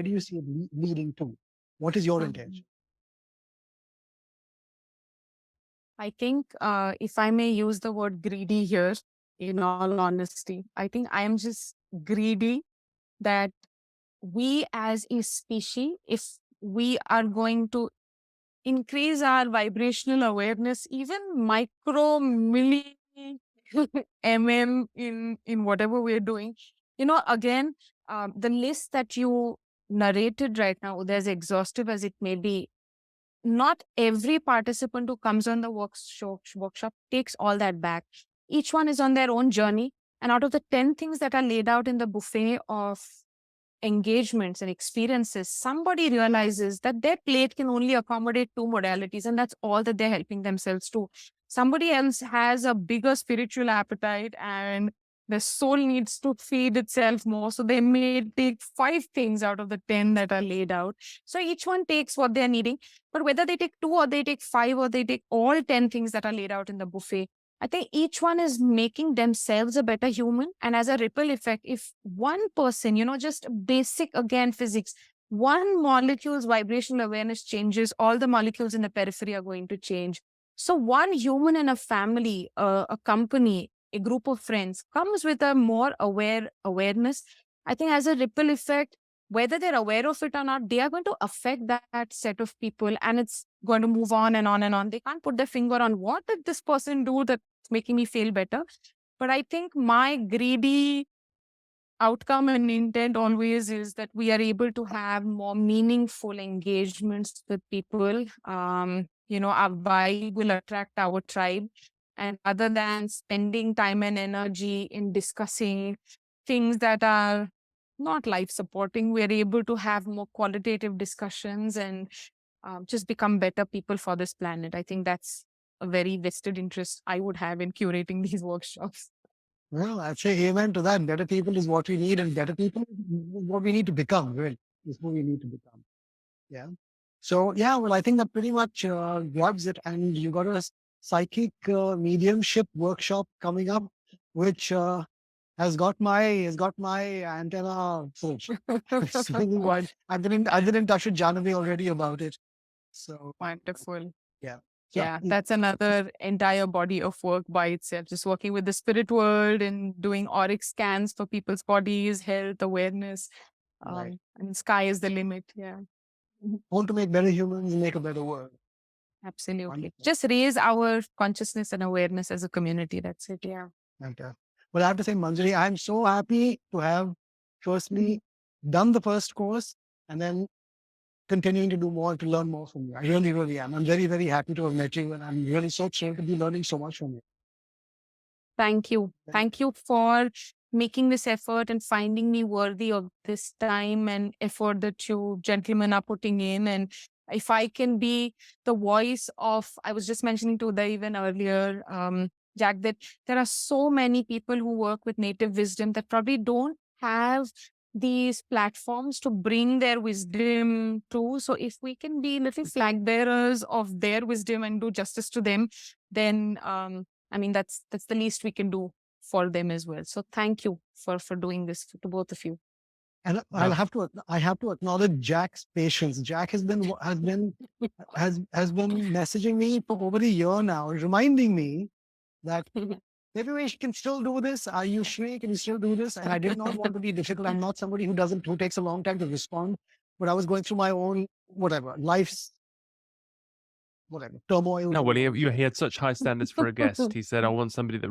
you see it leading to? What is your intention? I think if I may use the word greedy here, in all honesty, I think I am just greedy that we as a species, if we are going to increase our vibrational awareness, even micro milli mm in whatever we're doing, you know, again, the list that you narrated right now, as exhaustive as it may be, not every participant who comes on the workshop takes all that back. Each one is on their own journey. And out of the 10 things that are laid out in the buffet of engagements and experiences, somebody realizes that their plate can only accommodate 2 modalities, and that's all that they're helping themselves to. Somebody else has a bigger spiritual appetite and the soul needs to feed itself more. So they may take 5 things out of the 10 that are laid out. So each one takes what they're needing. But whether they take 2 or they take 5 or they take all 10 things that are laid out in the buffet, I think each one is making themselves a better human. And as a ripple effect, if one person, you know, just basic, again, physics, one molecule's vibrational awareness changes, all the molecules in the periphery are going to change. So one human in a family, a company, a group of friends comes with a more awareness. I think as a ripple effect, whether they're aware of it or not, they are going to affect that set of people, and it's going to move on and on and on. They can't put their finger on what did this person do that's making me feel better. But I think my greedy outcome and intent always is that we are able to have more meaningful engagements with people. You know, our vibe will attract our tribe. And other than spending time and energy in discussing things that are not life supporting, we're able to have more qualitative discussions and just become better people for this planet. I think that's a very vested interest I would have in curating these workshops. Well, I'd say amen to that. Better people is what we need, and better people is what we need to become, really. Is who we need to become. Yeah. So, yeah, well, I think that pretty much grabs it. And you got a psychic mediumship workshop coming up, which has got my antenna full. It's really wide. I've been in touch with Janavi already about it. So Wonderful. yeah. So, Yeah, that's another entire body of work by itself. Just working with the spirit world and doing auric scans for people's bodies, health, awareness. right. And sky is the limit. Yeah, Want to make better humans, make a better world. absolutely. Wonderful. Just raise our consciousness and awareness as a community. That's it. Yeah. Okay. Well, I have to say, Manjari, I'm so happy to have firstly done the first course and then continuing to do more, to learn more from you. I really am. I'm very happy to have met you, and I'm really so thrilled to be learning so much from you. Thank you. Thank you for making this effort and finding me worthy of this time and effort that you gentlemen are putting in. And if I can be the voice of, I was just mentioning to Uday even earlier, Jack, that there are so many people who work with native wisdom that probably don't have these platforms to bring their wisdom to. So if we can be little flag bearers of their wisdom and do justice to them, then I mean that's the least we can do for them as well. So thank you for doing this to both of you. And I have to acknowledge Jack's patience. Jack has been messaging me for over a year now, reminding me that maybe we can still do this. Are you sure? Can you still do this? And I did not want to be difficult. I'm not somebody who takes a long time to respond. But I was going through my own life's turmoil. No, well, he had such high standards for a guest. He said, "I want somebody that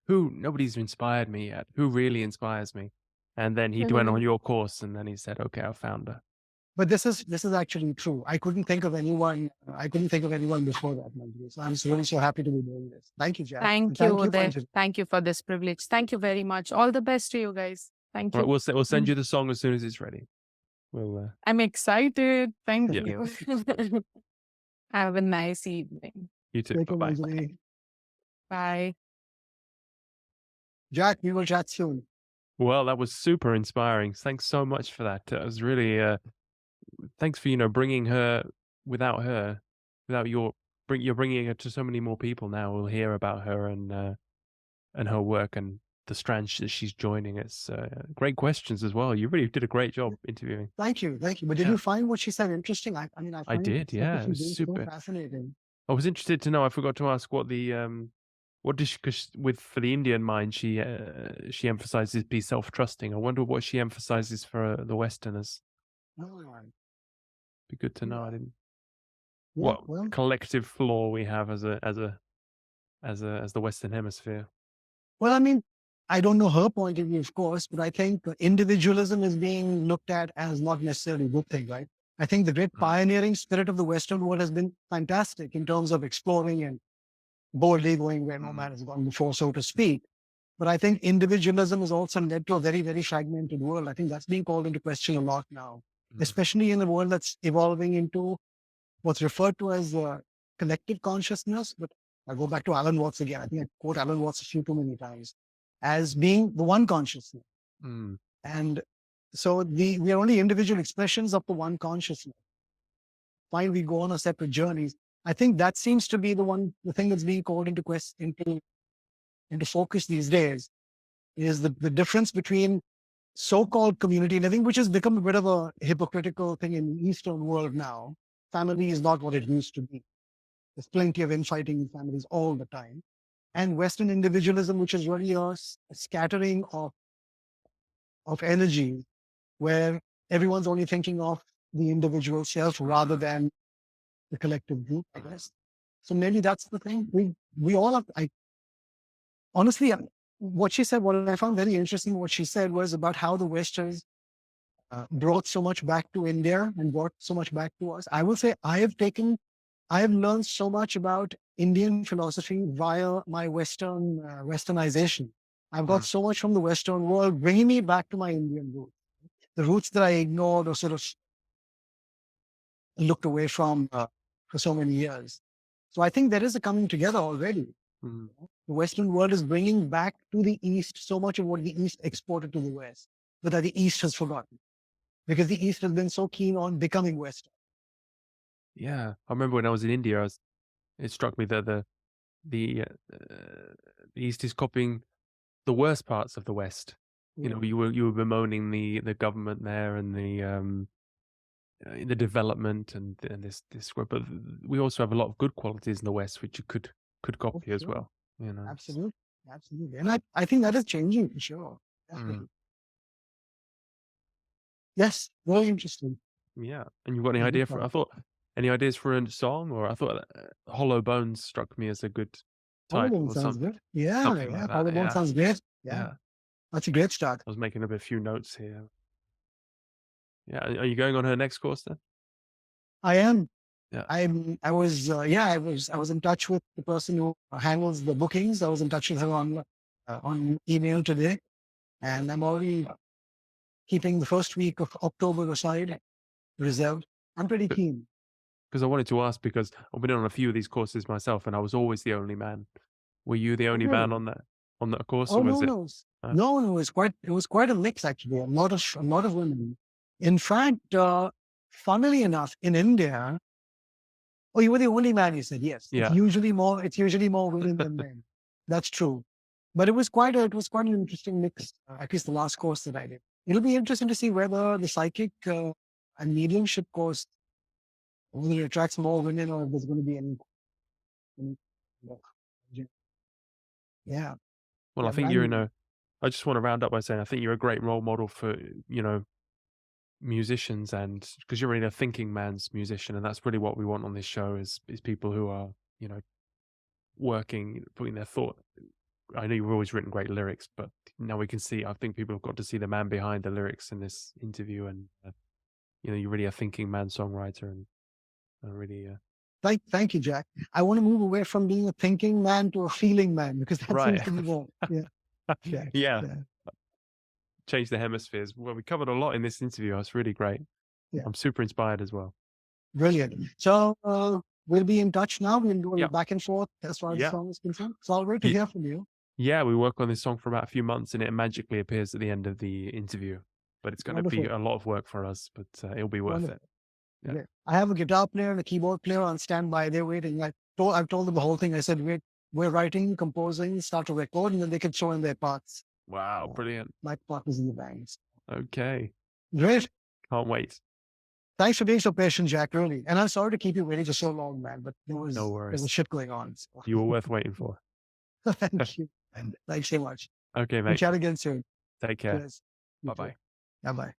who nobody's inspired me yet. Who really inspires me?" And then he went on your course, and then he said, "Okay, I found her." But this is actually true. I couldn't think of anyone. Before that, Manjiri. So I'm really so happy to be doing this. Thank you, Jack. Thank you, Uday. Thank you for this privilege. Thank you very much. All the best to you guys. Thank you. Right, we'll send you the song as soon as it's ready. I'm excited. Thank you. Have a nice evening. You too. Bye. Bye. Jack, we will chat soon. Well, that was super inspiring. Thanks so much for that. It was really thanks for bringing her. Without you're bringing her to so many more people now. We'll hear about her and her work and the strands that she's joining. It's great questions as well. You really did a great job interviewing. Thank you. But did you find what she said interesting? I did. Yeah, it was super fascinating. I was interested to know. I forgot to ask what the what does she, because for the Indian mind, she emphasizes be self-trusting. I wonder what she emphasizes for the Westerners. Be good to know. I didn't. Yeah, what collective flaw we have as the Western Hemisphere. Well, I mean, I don't know her point of view, of course, but I think individualism is being looked at as not necessarily a good thing, right? I think the great pioneering spirit of the Western world has been fantastic in terms of exploring and boldly going where no man has gone before, so to speak. But I think individualism has also led to a very, very fragmented world. I think that's being called into question a lot now, especially in a world that's evolving into what's referred to as collective consciousness. But I go back to Alan Watts again. I think I quote Alan Watts a few too many times as being the one consciousness. And so we are only individual expressions of the one consciousness. Fine, we go on our separate journeys. I think that seems to be the thing that's being called into focus these days, is the difference between so-called community living, which has become a bit of a hypocritical thing in the Eastern world now. Family is not what it used to be. There's plenty of infighting in families all the time. And Western individualism, which is really a scattering of energy, where everyone's only thinking of the individual self rather than the collective group, I guess. So maybe that's the thing. We all have, honestly, what she said, what I found very interesting, what she said was about how the Westerners brought so much back to India and brought so much back to us. I will say I have learned so much about Indian philosophy via my Westernization. I've got so much from the Western world, bringing me back to my Indian roots, the roots that I ignored or sort of looked away from for so many years. So I think there is a coming together already. The Western world is bringing back to the East so much of what the East exported to the West, but that the East has forgotten, because the East has been so keen on becoming Western. Yeah, I remember when I was in India, it struck me that the East is copying the worst parts of the West. Yeah. You were bemoaning the government there and the development and this but we also have a lot of good qualities in the West which you could copy as well. Absolutely, and I think that is changing for sure. Definitely. Yes, very interesting. Yeah, and you've got any idea any ideas for a song? Or I thought Hollow Bones struck me as a good title. Sounds good. Yeah, like Hollow Bones sounds great. Yeah, that's a great start. I was making a few notes here. Yeah, are you going on her next course then? I am. Yeah. I was in touch with the person who handles the bookings. I was in touch with her on email today, and I'm already keeping the first week of October aside, reserved. I'm pretty keen. Because I wanted to ask, because I've been on a few of these courses myself, and I was always the only man. Were you the only man Really? on that course, Oh or was no, it? no, no, it was quite a mix actually. A lot of women. In fact, funnily enough, in India, oh, you were the only man. You said yes. It's Yeah. usually more women than men. That's true. But it was quite an interesting mix. At least the last course that I did. It'll be interesting to see whether the psychic and mediumship course, whether it attracts more women or if there's going to be any yeah. Well, I Yeah, but think I just want to round up by saying I think you're a great role model for, musicians, and because you're really a thinking man's musician, and that's really what we want on this show is people who are, working, putting their thought. I know you've always written great lyrics, but now we can see, I think people have got to see the man behind the lyrics in this interview, and you're really a thinking man songwriter, and really Thank you, Jack. I want to move away from being a thinking man to a feeling man because that seems right. to be more. Yeah. Yeah. Change the hemispheres. Well, we covered a lot in this interview. It's really great. Yeah. I'm super inspired as well. Brilliant. So we'll be in touch now. We'll do Yeah. back and forth as far as the Yeah. song is concerned. So I'll wait to hear from you. Yeah, we work on this song for about a few months, and it magically appears at the end of the interview. But it's going to be Wonderful. a lot of work for us, but it'll be worth Wonderful. it. Yeah. I have a guitar player and a keyboard player on standby. They're waiting. I've told them the whole thing. I said, we're writing, composing, start to record, and then they can show in their parts. Wow, brilliant. My partners in the bands. Okay. Great. Can't wait. Thanks for being so patient, Jack, really. And I'm sorry to keep you waiting for so long, man, but there was shit going on. So. You were worth waiting for. Thank you. And thanks so much. Okay, mate. We'll chat again soon. Take care. Cheers. Bye-bye. Bye-bye.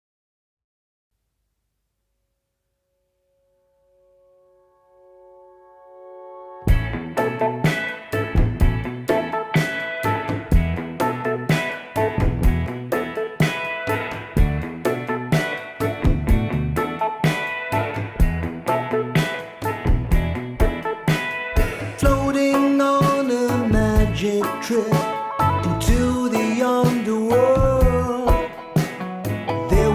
Floating on a magic trip into the underworld. There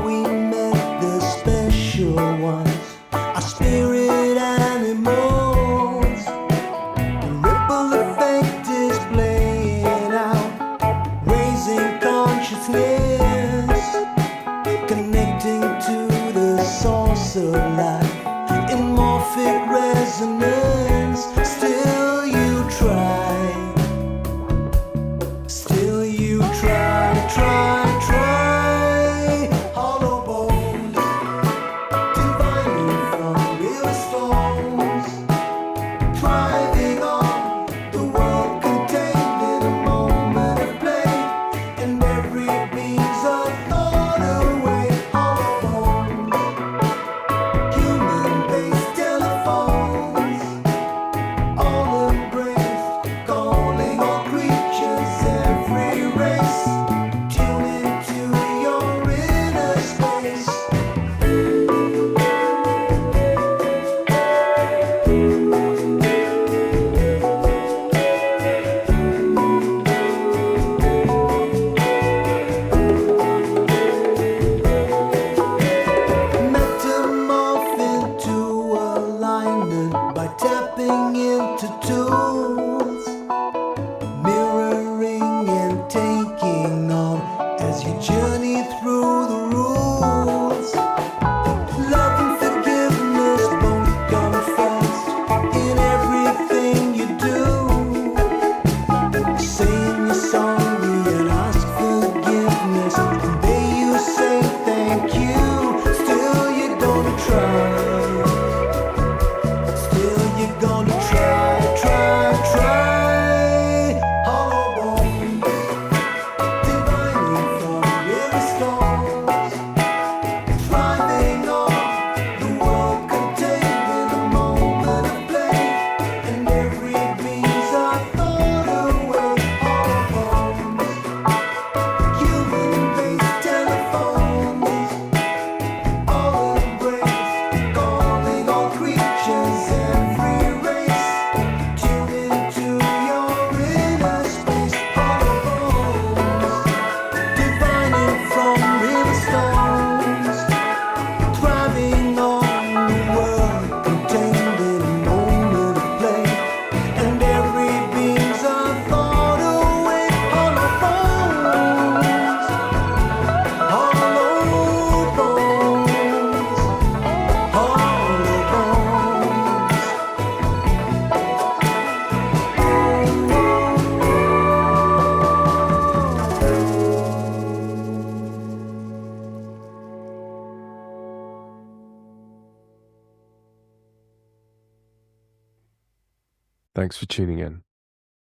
Thanks for tuning in.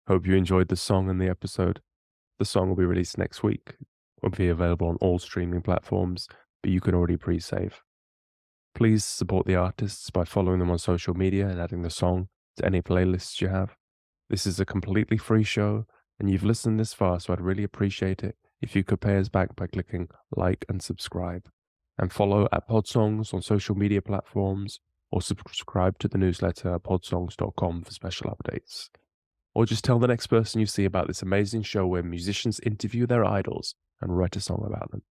Hope you enjoyed the song and the episode. The song will be released next week. It will be available on all streaming platforms, but you can already pre-save. Please support the artists by following them on social media and adding the song to any playlists you have. This is a completely free show, and you've listened this far, so I'd really appreciate it if you could pay us back by clicking like and subscribe. And follow at Podsongs on social media platforms, or subscribe to the newsletter at podsongs.com for special updates. Or just tell the next person you see about this amazing show where musicians interview their idols and write a song about them.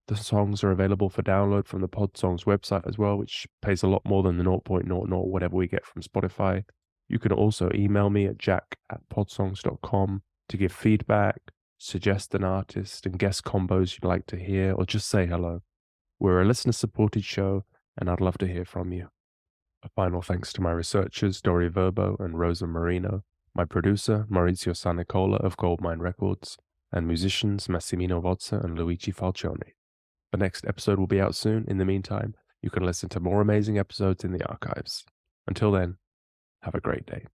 The songs are available for download from the Podsongs website as well, which pays a lot more than the 0.00 whatever we get from Spotify. You can also email me at jack@podsongs.com to give feedback, suggest an artist and guest combos you'd like to hear, or just say hello. We're a listener-supported show, and I'd love to hear from you. A final thanks to my researchers, Dori Verbo and Rosa Marino, my producer, Maurizio Sanicola of Goldmine Records, and musicians Massimino Vozza and Luigi Falcione. The next episode will be out soon. In the meantime, you can listen to more amazing episodes in the archives. Until then, have a great day.